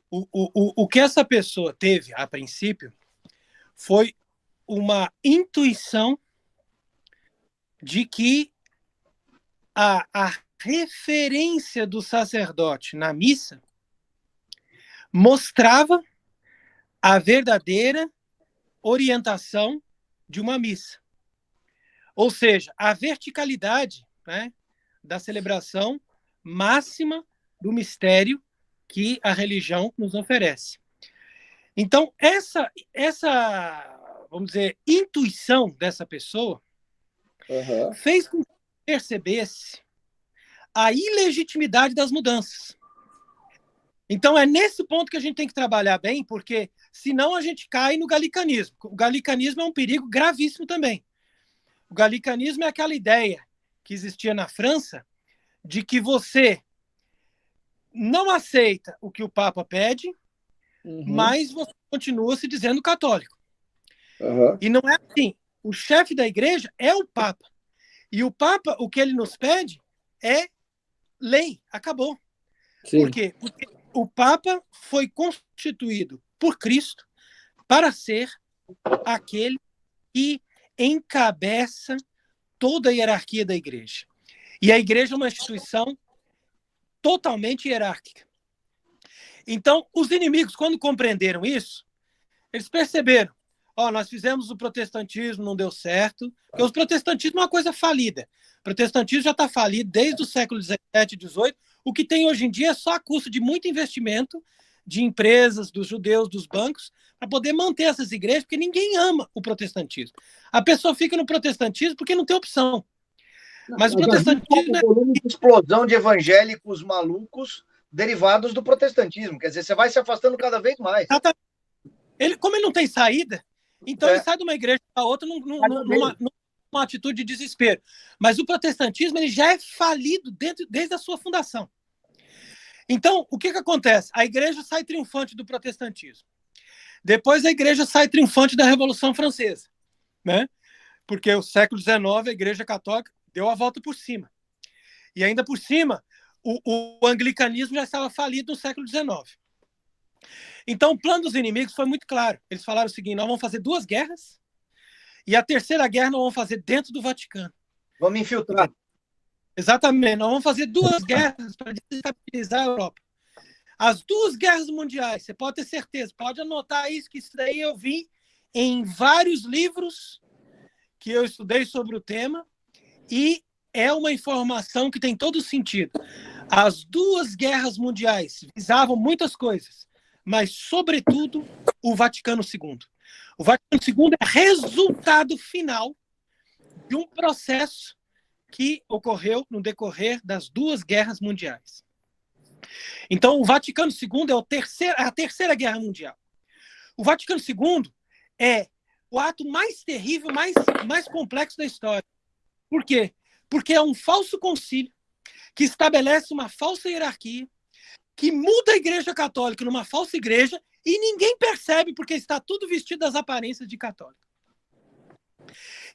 O que essa pessoa teve, a princípio, foi uma intuição de que a referência do sacerdote na missa mostrava a verdadeira orientação de uma missa. Ou seja, a verticalidade, né, da celebração máxima do mistério que a religião nos oferece. Então, essa vamos dizer, intuição dessa pessoa fez com que percebesse a ilegitimidade das mudanças. Então, é nesse ponto que a gente tem que trabalhar bem, porque senão a gente cai no galicanismo. O galicanismo é um perigo gravíssimo também. O galicanismo é aquela ideia que existia na França de que você não aceita o que o Papa pede, mas você continua se dizendo católico. E não é assim. O chefe da igreja é o Papa. E o Papa, o que ele nos pede é lei. Acabou. Sim. Por quê? Porque o Papa foi constituído por Cristo para ser aquele que encabeça toda a hierarquia da igreja. E a igreja é uma instituição totalmente hierárquica. Então, os inimigos, quando compreenderam isso, eles perceberam, nós fizemos o protestantismo, não deu certo, porque o protestantismo é uma coisa falida. O protestantismo já está falido desde o século XVII e XVIII. O que tem hoje em dia é só a custo de muito investimento de empresas, dos judeus, dos bancos, para poder manter essas igrejas, porque ninguém ama o protestantismo. A pessoa fica no protestantismo porque não tem opção. Mas o protestantismo é uma explosão de evangélicos malucos derivados do protestantismo. Quer dizer, você vai se afastando cada vez mais. Como ele não tem saída, então ele sai de uma igreja para outra numa atitude de desespero. Mas o protestantismo ele já é falido desde a sua fundação. Então, o que acontece? A igreja sai triunfante do protestantismo. Depois a igreja sai triunfante da Revolução Francesa, né? Porque o século XIX, a igreja católica deu a volta por cima. E ainda por cima, o anglicanismo já estava falido no século XIX. Então, o plano dos inimigos foi muito claro. Eles falaram o seguinte, nós vamos fazer 2 guerras e a terceira guerra nós vamos fazer dentro do Vaticano. Vamos infiltrar. Exatamente. Nós vamos fazer 2 guerras para desestabilizar a Europa. As 2 guerras mundiais, você pode ter certeza, pode anotar isso, que isso daí eu vi em vários livros que eu estudei sobre o tema e é uma informação que tem todo sentido. As 2 guerras mundiais visavam muitas coisas, mas, sobretudo, o Vaticano II. O Vaticano II é resultado final de um processo que ocorreu no decorrer das 2 guerras mundiais. Então, o Vaticano II é a terceira guerra mundial. O Vaticano II é o ato mais terrível, mais complexo da história. Por quê? Porque é um falso concílio que estabelece uma falsa hierarquia, que muda a igreja católica numa falsa igreja e ninguém percebe porque está tudo vestido das aparências de católico.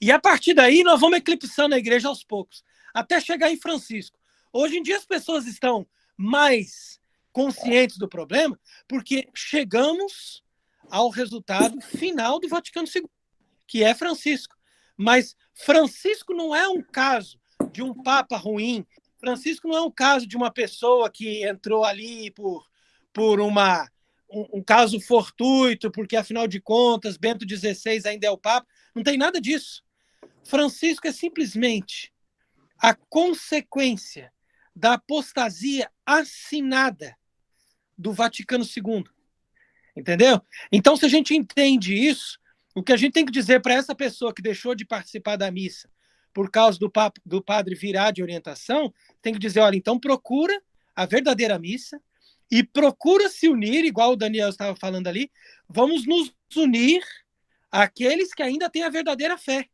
E a partir daí nós vamos eclipsando a igreja aos poucos, até chegar em Francisco. Hoje em dia as pessoas estão mais conscientes do problema porque chegamos ao resultado final do Vaticano II, que é Francisco. Mas Francisco não é um caso de um papa ruim. Francisco não é um caso de uma pessoa que entrou ali por um caso fortuito, porque, afinal de contas, Bento XVI ainda é o papa. Não tem nada disso. Francisco é simplesmente a consequência da apostasia assinada do Vaticano II. Entendeu? Então, se a gente entende isso, o que a gente tem que dizer para essa pessoa que deixou de participar da missa por causa do padre virar de orientação, tem que dizer, olha, então procura a verdadeira missa e procura se unir, igual o Daniel estava falando ali, vamos nos unir àqueles que ainda têm a verdadeira fé.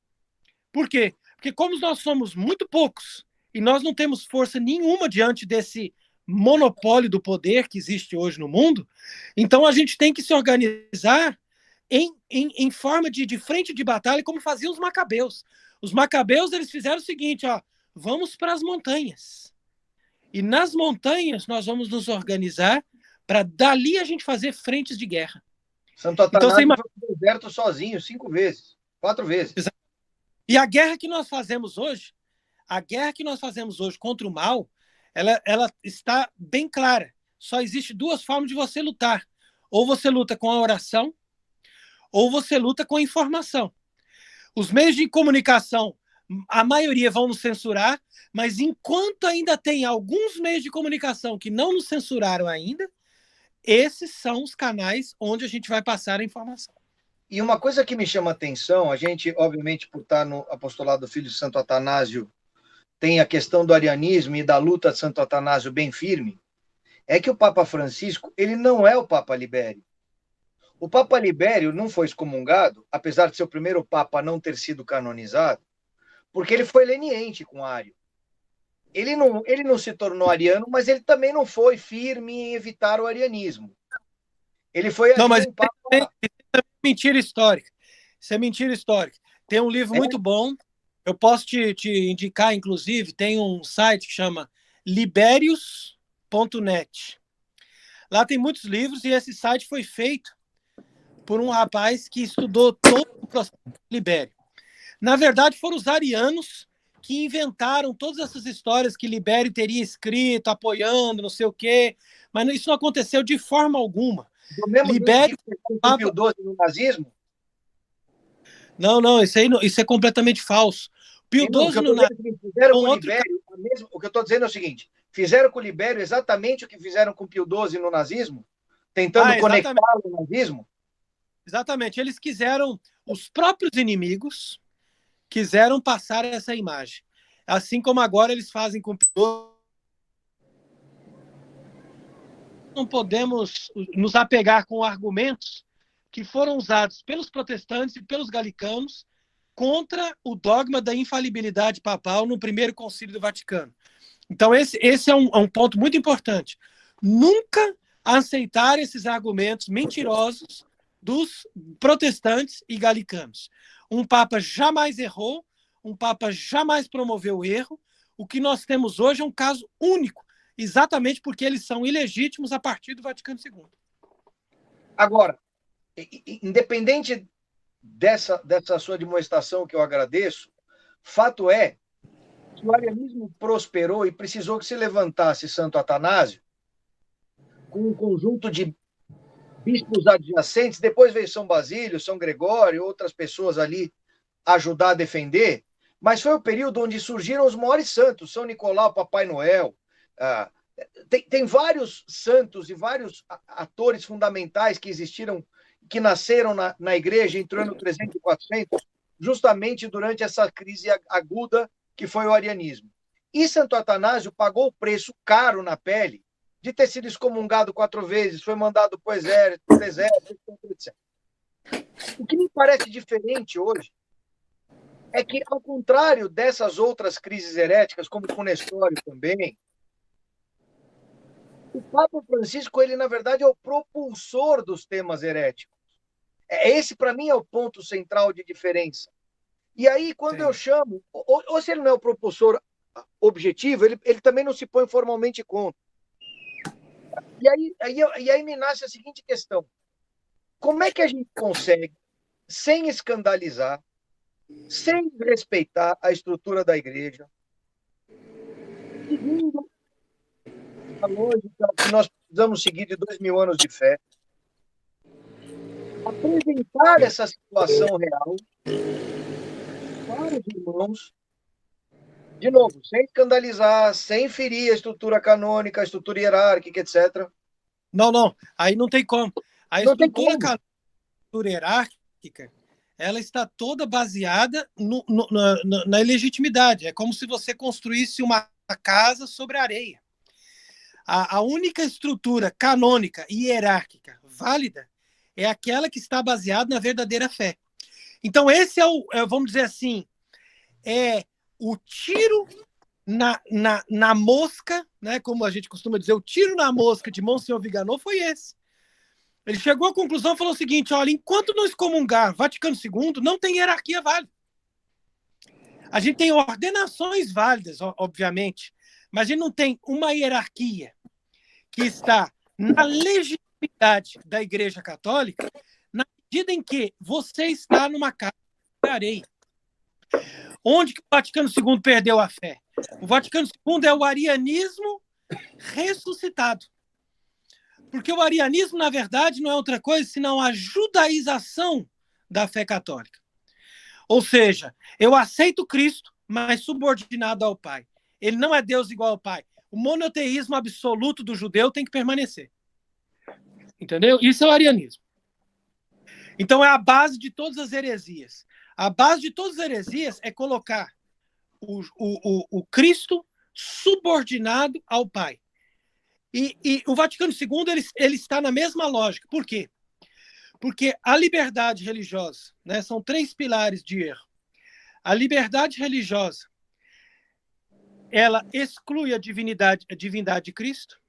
Por quê? Porque como nós somos muito poucos e nós não temos força nenhuma diante desse monopólio do poder que existe hoje no mundo, então a gente tem que se organizar em forma de frente de batalha, como faziam os macabeus. Os macabeus, eles fizeram o seguinte, vamos para as montanhas. E nas montanhas nós vamos nos organizar para dali a gente fazer frentes de guerra. Santo Atanásio foi pro deserto sozinho 5 vezes, 4 vezes. E a guerra que nós fazemos hoje contra o mal, ela está bem clara. Só existe duas formas de você lutar. Ou você luta com a oração, ou você luta com a informação. Os meios de comunicação, a maioria vão nos censurar, mas enquanto ainda tem alguns meios de comunicação que não nos censuraram ainda, esses são os canais onde a gente vai passar a informação. E uma coisa que me chama a atenção, a gente, obviamente, por estar no apostolado do Filho de Santo Atanásio, tem a questão do arianismo e da luta de Santo Atanásio bem firme, é que o Papa Francisco, ele não é o Papa Libério. O Papa Libério não foi excomungado, apesar de ser o primeiro Papa a não ter sido canonizado, porque ele foi leniente com Ário. Ele não se tornou ariano, mas ele também não foi firme em evitar o arianismo. Ele foi não, mas um Papa... Isso é mentira histórica. Isso é mentira histórica. Tem um livro muito bom, eu posso te indicar, inclusive, tem um site que chama liberius.net. Lá tem muitos livros e esse site foi feito por um rapaz que estudou todo o processo de Libério. Na verdade, foram os arianos que inventaram todas essas histórias que Libério teria escrito, apoiando, não sei o quê, mas isso não aconteceu de forma alguma. Libério com Pio XII no nazismo? Não, isso é completamente falso. Pio XII no nazismo. O que eu estou dizendo é o seguinte: fizeram com o Libério exatamente o que fizeram com Pio XII no nazismo, tentando conectá-lo no nazismo? Exatamente. Eles quiseram, os próprios inimigos quiseram passar essa imagem. Assim como agora eles fazem com Pio XII. Não podemos nos apegar com argumentos que foram usados pelos protestantes e pelos galicanos contra o dogma da infalibilidade papal no primeiro concílio do Vaticano. Então, esse é um ponto muito importante. Nunca aceitar esses argumentos mentirosos dos protestantes e galicanos. Um papa jamais errou, um papa jamais promoveu erro. O que nós temos hoje é um caso único, exatamente porque eles são ilegítimos a partir do Vaticano II. Agora, independente dessa sua demonstração, que eu agradeço, fato é que o arianismo prosperou e precisou que se levantasse Santo Atanásio com um conjunto de bispos adjacentes, depois veio São Basílio, São Gregório, outras pessoas ali ajudar a defender, mas foi o período onde surgiram os maiores santos, São Nicolau, Papai Noel. Tem vários santos e vários atores fundamentais que existiram, que nasceram na igreja entre o ano 300 e 400, justamente durante essa crise aguda que foi o arianismo. E Santo Atanásio pagou o preço caro na pele de ter sido excomungado 4 vezes, foi mandado para o exército, etc. O que me parece diferente hoje é que, ao contrário dessas outras crises heréticas, como com Nestório também, o Papa Francisco, ele, na verdade, é o propulsor dos temas heréticos. Esse, para mim, é o ponto central de diferença. E aí, quando eu chamo, ou se ele não é o propulsor objetivo, ele também não se põe formalmente contra. E aí me nasce a seguinte questão: como é que a gente consegue, sem escandalizar, sem respeitar a estrutura da igreja, seguindo a lógica que nós precisamos seguir de 2000 anos de fé, apresentar essa situação real para os irmãos, de novo, sem escandalizar, sem ferir a estrutura canônica, a estrutura hierárquica, etc. Não, aí não tem como. A estrutura canônica, hierárquica, ela está toda baseada na ilegitimidade. É como se você construísse uma casa sobre areia. A única estrutura canônica e hierárquica válida é aquela que está baseada na verdadeira fé. Então, esse vamos dizer assim, é o tiro na mosca, né, como a gente costuma dizer, o tiro na mosca de Monsenhor Viganò foi esse. Ele chegou à conclusão e falou o seguinte: olha, enquanto não excomungar Vaticano II, não tem hierarquia válida. A gente tem ordenações válidas, obviamente, mas a gente não tem uma hierarquia que está na legitimidade da Igreja Católica, na medida em que você está numa casa de areia. Onde que o Vaticano II perdeu a fé? O Vaticano II é o arianismo ressuscitado. Porque o arianismo, na verdade, não é outra coisa senão a judaização da fé católica. Ou seja, eu aceito Cristo, mas subordinado ao Pai. Ele não é Deus igual ao Pai. O monoteísmo absoluto do judeu tem que permanecer. Entendeu? Isso é o arianismo. Então é a base de todas as heresias. A base de todas as heresias é colocar o Cristo subordinado ao Pai. E o Vaticano II ele está na mesma lógica. Por quê? Porque a liberdade religiosa, né, são 3 pilares de erro. A liberdade religiosa, ela exclui a divindade de Cristo.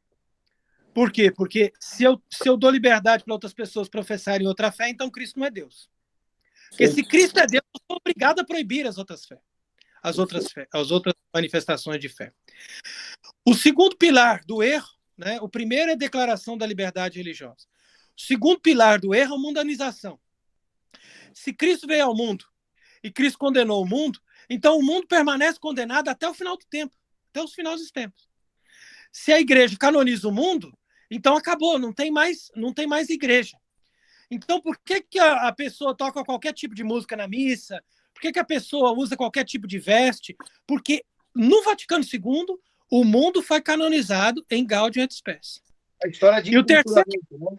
Por quê? Porque se eu dou liberdade para outras pessoas professarem outra fé, então Cristo não é Deus. Porque se Cristo é Deus, eu sou obrigado a proibir as outras manifestações de fé. O segundo pilar do erro, né, o primeiro é a declaração da liberdade religiosa. O segundo pilar do erro é a mundanização. Se Cristo veio ao mundo e Cristo condenou o mundo, então o mundo permanece condenado até o final do tempo, até os finais dos tempos. Se a igreja canoniza o mundo, então acabou, não tem mais igreja. Então, por que a pessoa toca qualquer tipo de música na missa? Por que a pessoa usa qualquer tipo de veste? Porque no Vaticano II, o mundo foi canonizado em Gaudium et Spes. A história de enculturamento, né?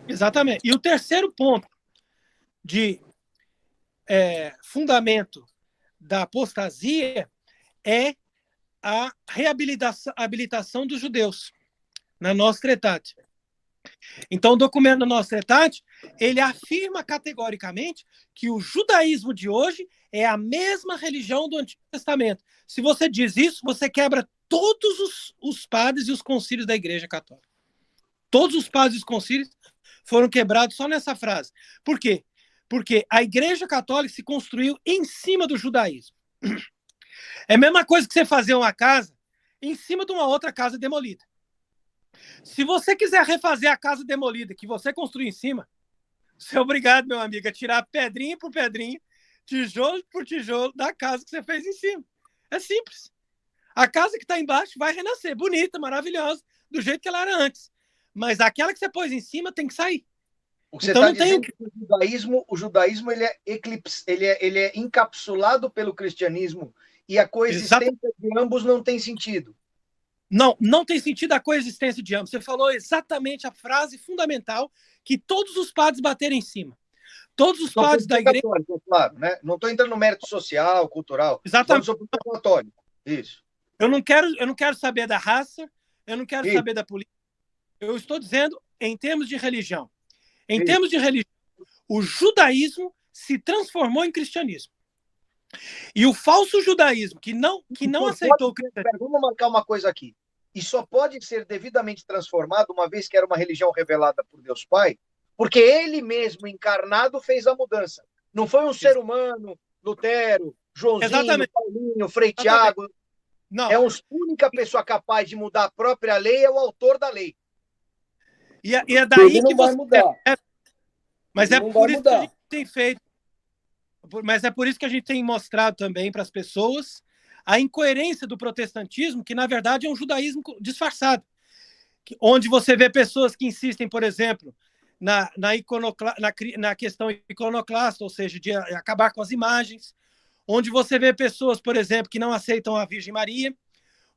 Exatamente. E o terceiro ponto de fundamento da apostasia é a reabilitação dos judeus na Nostra Aetate. Então, o documento da Nostra Aetate, ele afirma categoricamente que o judaísmo de hoje é a mesma religião do Antigo Testamento. Se você diz isso, você quebra todos os padres e os concílios da Igreja Católica. Todos os padres e os concílios foram quebrados só nessa frase. Por quê? Porque a Igreja Católica se construiu em cima do judaísmo. É a mesma coisa que você fazer uma casa em cima de uma outra casa demolida. Se você quiser refazer a casa demolida que você construiu em cima, você é obrigado, meu amigo, a tirar pedrinha por pedrinha, tijolo por tijolo da casa que você fez em cima. É simples. A casa que está embaixo vai renascer, bonita, maravilhosa, do jeito que ela era antes. Mas aquela que você pôs em cima tem que sair. O que você está dizendo que o judaísmo ele é encapsulado pelo cristianismo e a coexistência de ambos não tem sentido. Não tem sentido a coexistência de ambos. Você falou exatamente a frase fundamental que todos os padres bateram em cima. Todos os padres da igreja... Claro, né? Não estou entrando no mérito social, cultural. Exatamente. Sobre o católico. Isso. Eu não quero saber da raça, eu não quero saber da política. Eu estou dizendo em termos de religião. Em termos de religião, o judaísmo se transformou em cristianismo. E o falso judaísmo, que não aceitou o cristianismo... Vamos marcar uma coisa aqui. E só pode ser devidamente transformado, uma vez que era uma religião revelada por Deus Pai, porque ele mesmo, encarnado, fez a mudança. Não foi um ser humano, Lutero, Joãozinho, Paulinho, Frei Tiago. Não. É a única pessoa capaz de mudar a própria lei, é o autor da lei. E é daí que vai mudar. Mas é por isso que a gente tem feito. Mas é por isso que a gente tem mostrado também para as pessoas a incoerência do protestantismo, que na verdade é um judaísmo disfarçado. Onde você vê pessoas que insistem, por exemplo, na questão iconoclasta, ou seja, de acabar com as imagens. Onde você vê pessoas, por exemplo, que não aceitam a Virgem Maria.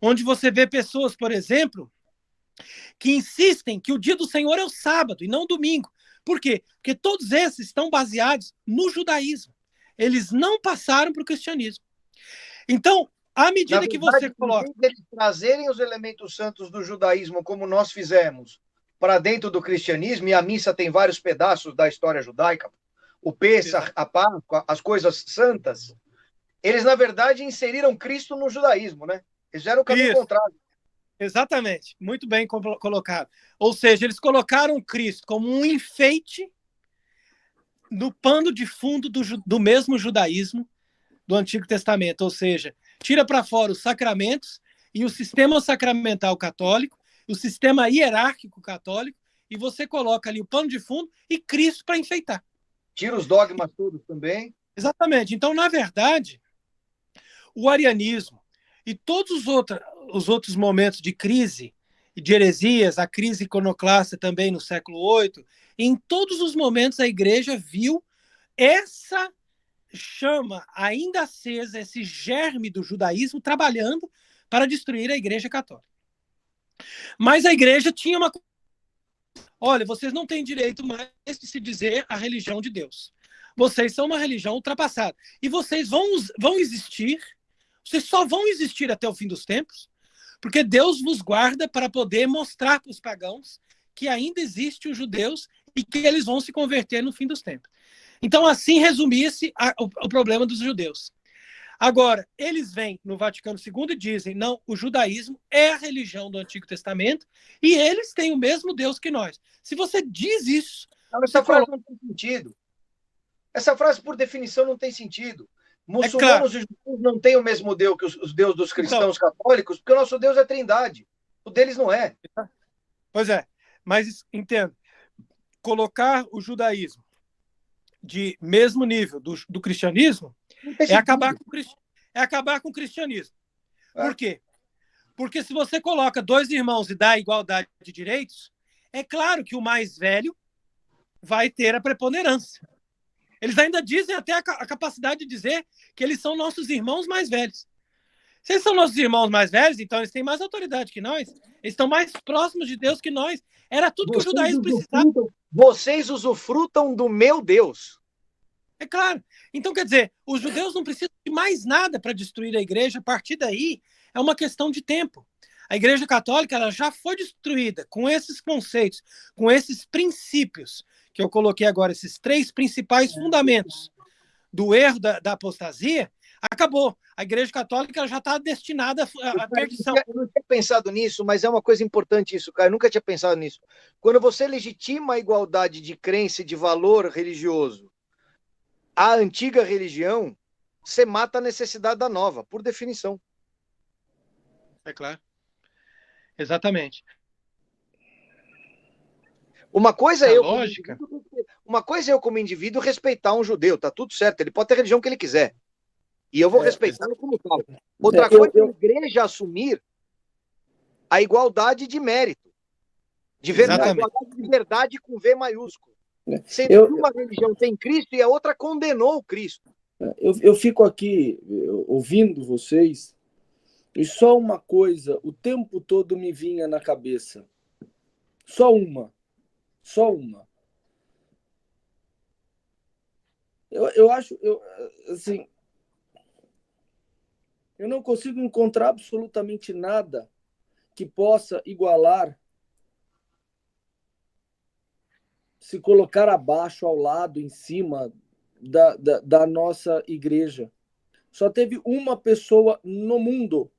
Onde você vê pessoas, por exemplo, que insistem que o dia do Senhor é o sábado e não o domingo. Por quê? Porque todos esses estão baseados no judaísmo. Eles não passaram para o cristianismo. Então, à medida que você coloca... Eles trazerem os elementos santos do judaísmo, como nós fizemos, para dentro do cristianismo, e a missa tem vários pedaços da história judaica, o Pêssar, a Páscoa, as coisas santas, eles, na verdade, inseriram Cristo no judaísmo, né? Eles fizeram o caminho contrário. Exatamente, muito bem colocado. Ou seja, eles colocaram Cristo como um enfeite no pano de fundo do mesmo judaísmo do Antigo Testamento. Ou seja, tira para fora os sacramentos e o sistema sacramental católico, o sistema hierárquico católico, e você coloca ali o pano de fundo e Cristo para enfeitar. Tira os dogmas todos também. Exatamente. Então, na verdade, o arianismo e todos os outros momentos de crise e de heresias, a crise iconoclasta também no século VIII, em todos os momentos a igreja viu essa chama ainda acesa, esse germe do judaísmo trabalhando para destruir a igreja católica. Mas a igreja tinha uma... Olha, vocês não têm direito mais de se dizer a religião de Deus. Vocês são uma religião ultrapassada. E vocês vão existir, vocês só vão existir até o fim dos tempos, porque Deus vos guarda para poder mostrar para os pagãos que ainda existe os judeus e que eles vão se converter no fim dos tempos. Então, assim resumia-se o problema dos judeus. Agora, eles vêm no Vaticano II e dizem, não, o judaísmo é a religião do Antigo Testamento e eles têm o mesmo Deus que nós. Se você diz isso... Não, essa frase não tem sentido. Essa frase, por definição, não tem sentido. Muçulmanos e judeus não têm o mesmo Deus que os deuses dos cristãos católicos, porque o nosso Deus é trindade. O deles não é. Pois é, mas entendo. Colocar o judaísmo de mesmo nível do cristianismo é acabar com o cristianismo. Por quê? Porque se você coloca dois irmãos e dá igualdade de direitos, é claro que o mais velho vai ter a preponderância. Eles ainda dizem até a capacidade de dizer que eles são nossos irmãos mais velhos. Se eles são nossos irmãos mais velhos, então eles têm mais autoridade que nós. Eles estão mais próximos de Deus que nós. Era tudo que o judaísmo precisava. Vocês usufrutam do meu Deus. É claro. Então, quer dizer, os judeus não precisam de mais nada para destruir a igreja. A partir daí, é uma questão de tempo. A igreja católica ela já foi destruída com esses conceitos, com esses princípios que eu coloquei agora, esses três principais fundamentos do erro da apostasia. Acabou. A igreja católica já está destinada à perdição. Eu não tinha pensado nisso, mas é uma coisa importante isso, cara. Eu nunca tinha pensado nisso. Quando você legitima a igualdade de crença e de valor religioso, a antiga religião, você mata a necessidade da nova, por definição. É claro. Exatamente. Uma coisa é eu como indivíduo respeitar um judeu, tá tudo certo. Ele pode ter a religião que ele quiser. E eu vou respeitá-lo como tal. Outra coisa é a igreja assumir a igualdade de mérito. De verdade, a igualdade de verdade com V maiúsculo. Sendo que uma religião tem Cristo e a outra condenou o Cristo. Eu fico aqui ouvindo vocês e só uma coisa o tempo todo me vinha na cabeça. Só uma. Eu acho, assim, eu não consigo encontrar absolutamente nada que possa igualar, se colocar abaixo, ao lado, em cima da nossa igreja. Só teve uma pessoa no mundo,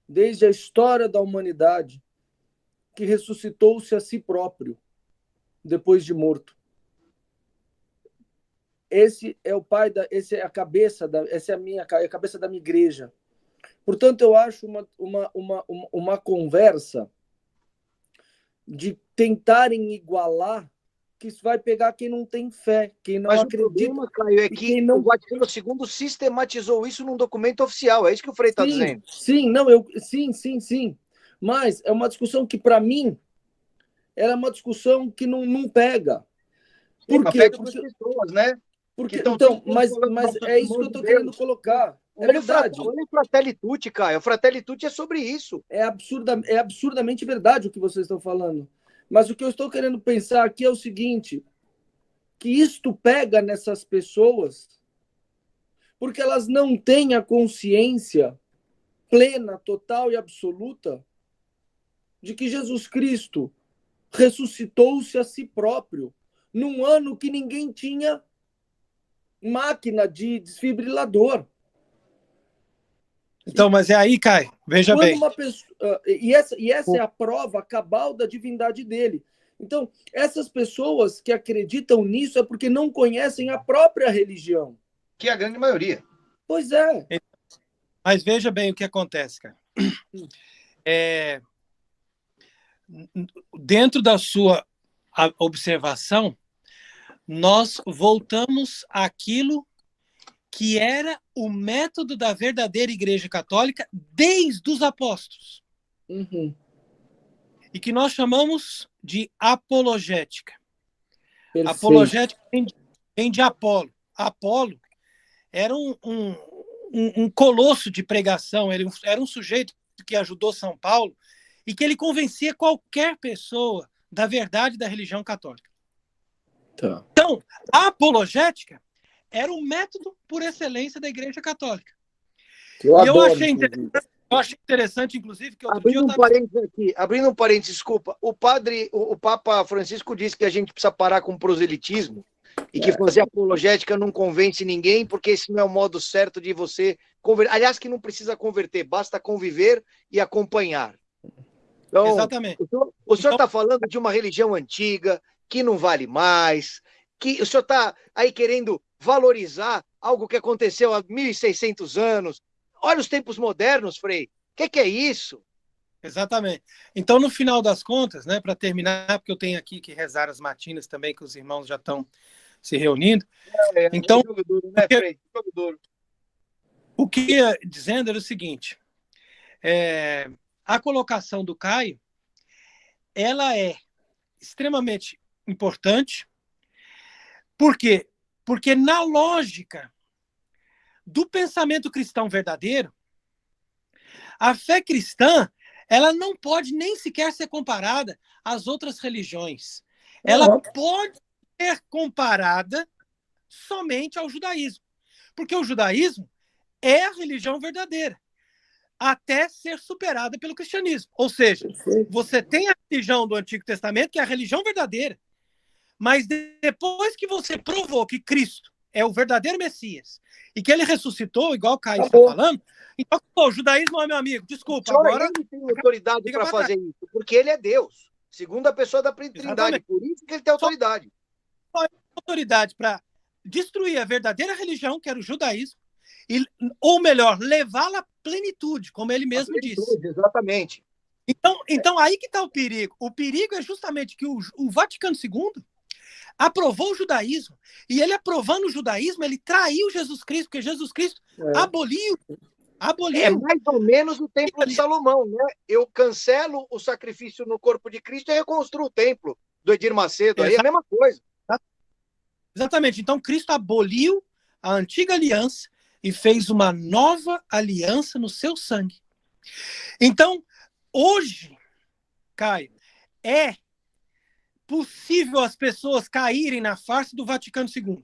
desde a história da humanidade, que ressuscitou-se a si próprio, depois de morto. Esse é o pai esse é a cabeça essa é a cabeça da minha igreja. Portanto, eu acho uma conversa de tentarem igualar, que isso vai pegar quem não tem fé, quem não acredita. O problema, Caio, é que o Vaticano II sistematizou isso num documento oficial. É isso que o Frei está dizendo. Sim. Mas é uma discussão que, para mim, era uma discussão que não pega. Por quê? Pega as pessoas, né? Então, mas é isso que eu estou querendo colocar. Olha o Fratelli Tutti, Caio. O Fratelli Tutti é sobre isso. É absurdamente verdade o que vocês estão falando. Mas o que eu estou querendo pensar aqui é o seguinte, que isto pega nessas pessoas porque elas não têm a consciência plena, total e absoluta de que Jesus Cristo ressuscitou-se a si próprio num ano que ninguém tinha máquina de desfibrilador. Então, mas é aí, Caio, veja bem. E essa é a prova cabal da divindade dele. Então, essas pessoas que acreditam nisso é porque não conhecem a própria religião. Que é a grande maioria. Pois é. Mas veja bem o que acontece, cara. Dentro da sua observação, nós voltamos àquilo que era o método da verdadeira Igreja Católica desde os apóstolos. Uhum. E que nós chamamos de apologética. Perfeito. Apologética vem de Apolo. Apolo era um colosso de pregação, ele era um sujeito que ajudou São Paulo e que ele convencia qualquer pessoa da verdade da religião católica. Tá. Então, a apologética era o método por excelência da Igreja Católica. Eu eu adoro, achei interessante, inclusive, que outro dia eu abrindo um parênteses, desculpa, o Papa Francisco disse que a gente precisa parar com o proselitismo e que fazer apologética não convence ninguém, porque esse não é o modo certo de você converter. Aliás, que não precisa converter, basta conviver e acompanhar. Então, exatamente. O senhor está falando de uma religião antiga, que não vale mais, que o senhor está aí querendo valorizar algo que aconteceu há 1.600 anos. Olha os tempos modernos, Frei. O que é isso? Exatamente. Então, no final das contas, né, para terminar, porque eu tenho aqui que rezar as matinas também, que os irmãos já estão se reunindo. Então, jogo duro, né, Frei? Jogo duro. O que ia dizendo era o seguinte, a colocação do Caio, ela é extremamente importante. Por quê? Porque na lógica do pensamento cristão verdadeiro, a fé cristã, ela não pode nem sequer ser comparada às outras religiões. Ela pode ser comparada somente ao judaísmo. Porque o judaísmo é a religião verdadeira, até ser superada pelo cristianismo. Ou seja, você tem a religião do Antigo Testamento, que é a religião verdadeira, mas depois que você provou que Cristo é o verdadeiro Messias e que ele ressuscitou, igual o Caio está falando, então, o judaísmo é meu amigo. Desculpa, agora... Ele tem autoridade para fazer isso, porque ele é Deus, segunda pessoa da Trindade, por isso que ele tem autoridade. Só autoridade para destruir a verdadeira religião, que era o judaísmo, ou melhor, levá-la à plenitude, como ele mesmo disse. Exatamente. Então, aí que está o perigo. O perigo é justamente que o Vaticano II aprovou o judaísmo, e ele aprovando o judaísmo, ele traiu Jesus Cristo, porque Jesus Cristo aboliu. É mais ou menos o templo de Salomão, né? Eu cancelo o sacrifício no corpo de Cristo e reconstruo o templo do Edir Macedo. Aí é a mesma coisa. Exatamente. Então, Cristo aboliu a antiga aliança e fez uma nova aliança no seu sangue. Então, hoje, Caio, é possível as pessoas caírem na farsa do Vaticano II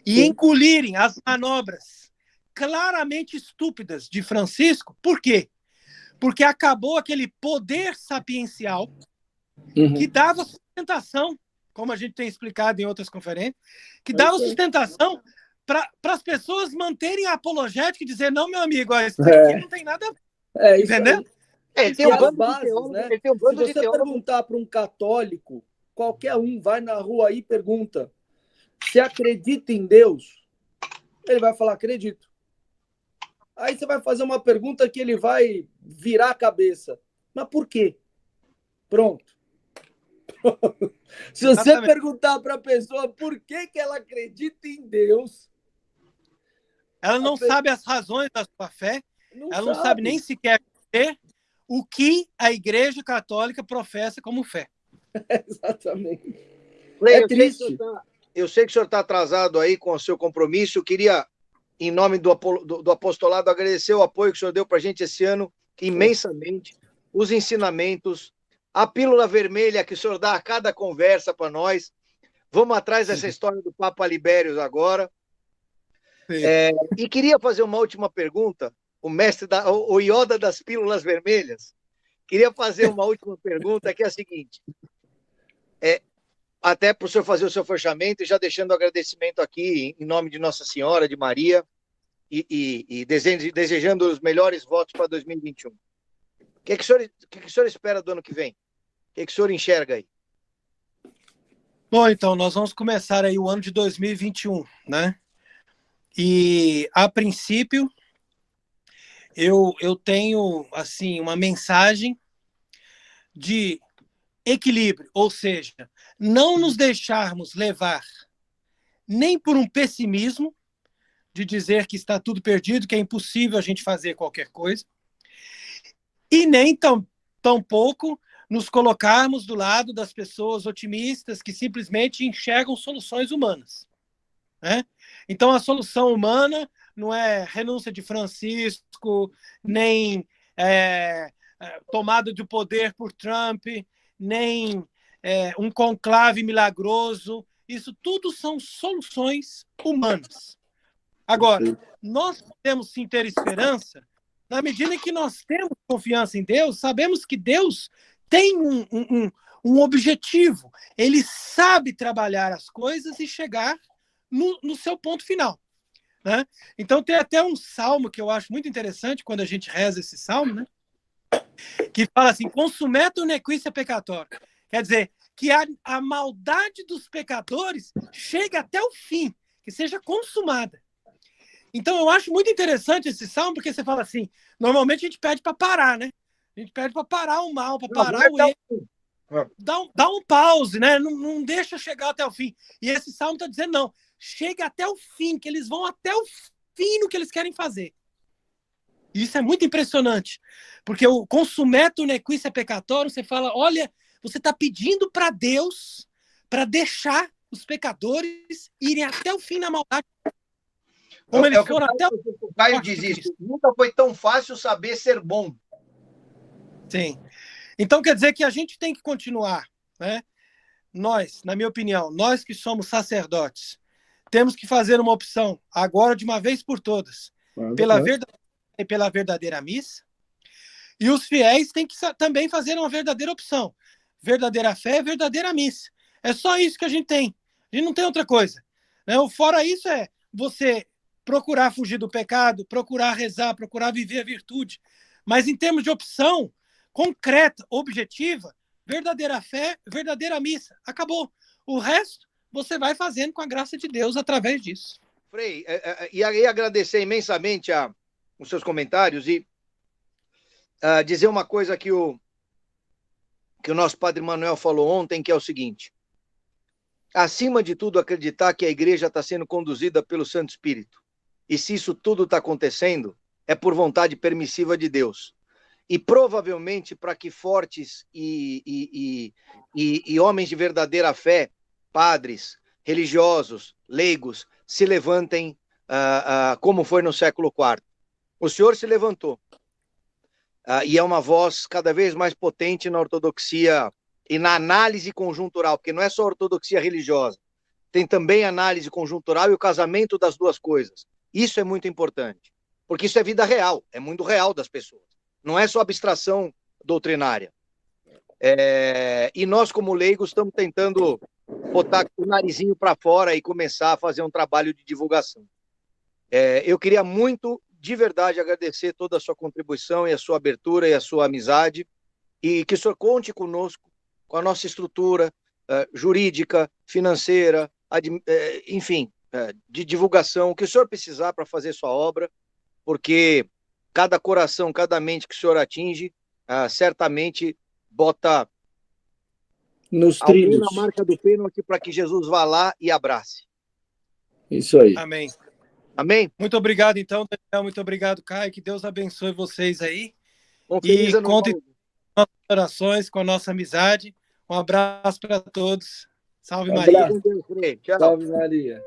e encolherem as manobras claramente estúpidas de Francisco. Por quê? Porque acabou aquele poder sapiencial que dava sustentação, como a gente tem explicado em outras conferências, que dava sustentação para as pessoas manterem a apologética e dizer, não, meu amigo, isso aqui não tem nada a ver. Entendeu? Ele tem um bando de teólogos, né? Se você perguntar para um católico, qualquer um vai na rua aí e pergunta se acredita em Deus, ele vai falar, acredito. Aí você vai fazer uma pergunta que ele vai virar a cabeça. Mas por quê? Pronto. Se você perguntar para a pessoa por que ela acredita em Deus... Ela não sabe as razões da sua fé, ela não sabe nem sequer o que a Igreja Católica professa como fé. Exatamente. É triste. Eu sei que o senhor está atrasado aí com o seu compromisso. Eu queria, em nome do apostolado, agradecer o apoio que o senhor deu para a gente esse ano, imensamente, os ensinamentos, a pílula vermelha que o senhor dá a cada conversa para nós. Vamos atrás dessa história do Papa Libérios agora. E queria fazer uma última pergunta, o Yoda das pílulas vermelhas. Queria fazer uma última pergunta, que é a seguinte. Até para o senhor fazer o seu fechamento, e já deixando o agradecimento aqui em nome de Nossa Senhora, de Maria, e desejando os melhores votos para 2021. O que o senhor espera do ano que vem? O que o senhor enxerga aí? Bom, então, nós vamos começar aí o ano de 2021, né? E, a princípio, eu tenho, assim, uma mensagem de equilíbrio, ou seja, não nos deixarmos levar nem por um pessimismo de dizer que está tudo perdido, que é impossível a gente fazer qualquer coisa, e nem tampouco nos colocarmos do lado das pessoas otimistas que simplesmente enxergam soluções humanas, né? Então, a solução humana não é renúncia de Francisco, nem tomada de poder por Trump, nem um conclave milagroso. Isso tudo são soluções humanas. Agora, nós podemos sim ter esperança na medida em que nós temos confiança em Deus, sabemos que Deus tem um objetivo. Ele sabe trabalhar as coisas e chegar no seu ponto final, né? Então, tem até um salmo que eu acho muito interessante quando a gente reza esse salmo, né? Que fala assim, consumetur nequissa peccator. Quer dizer, que a maldade dos pecadores chegue até o fim, que seja consumada. Então, eu acho muito interessante esse salmo, porque você fala assim, normalmente a gente pede para parar, né? A gente pede para parar o mal, para parar o erro. Dá um pause, né? Não deixa chegar até o fim. E esse salmo está dizendo, não, chega até o fim, que eles vão até o fim no que eles querem fazer. E isso é muito impressionante, porque o consumetur nequissa peccator, você fala, olha, você está pedindo para Deus para deixar os pecadores irem até o fim na maldade. Como eles foram até o Caio diz isso. Nunca foi tão fácil saber ser bom. Sim. Então quer dizer que a gente tem que continuar, né? Nós, na minha opinião, nós que somos sacerdotes, temos que fazer uma opção agora de uma vez por todas, pela verdadeira missa, e os fiéis têm que também fazer uma verdadeira opção. Verdadeira fé, verdadeira missa. É só isso que a gente tem. A gente não tem outra coisa, né? Fora isso é você procurar fugir do pecado, procurar rezar, procurar viver a virtude. Mas em termos de opção concreta, objetiva, verdadeira fé, verdadeira missa. Acabou. O resto você vai fazendo com a graça de Deus através disso. Frei, e aí agradecer imensamente os seus comentários e dizer uma coisa que o nosso Padre Manuel falou ontem, que é o seguinte: acima de tudo, acreditar que a igreja está sendo conduzida pelo Santo Espírito. E se isso tudo está acontecendo, é por vontade permissiva de Deus. E provavelmente para que fortes e homens de verdadeira fé, padres, religiosos, leigos, se levantem como foi no século IV. O senhor se levantou. E é uma voz cada vez mais potente na ortodoxia e na análise conjuntural, porque não é só ortodoxia religiosa, tem também análise conjuntural e o casamento das duas coisas. Isso é muito importante, porque isso é vida real, é muito real das pessoas. Não é só abstração doutrinária. E nós, como leigos, estamos tentando botar o narizinho para fora e começar a fazer um trabalho de divulgação. Eu queria muito, de verdade, agradecer toda a sua contribuição e a sua abertura e a sua amizade, e que o senhor conte conosco, com a nossa estrutura jurídica, financeira, enfim, de divulgação, o que o senhor precisar para fazer sua obra, porque cada coração, cada mente que o senhor atinge, certamente bota nos trilhos na marca do pênalti para que Jesus vá lá e abrace. Isso aí. Amém. Amém? Muito obrigado, então, Daniel. Muito obrigado, Caio. Que Deus abençoe vocês aí. E contem com nossas orações, com a nossa amizade. Um abraço para todos. Salve Maria. Salve Maria.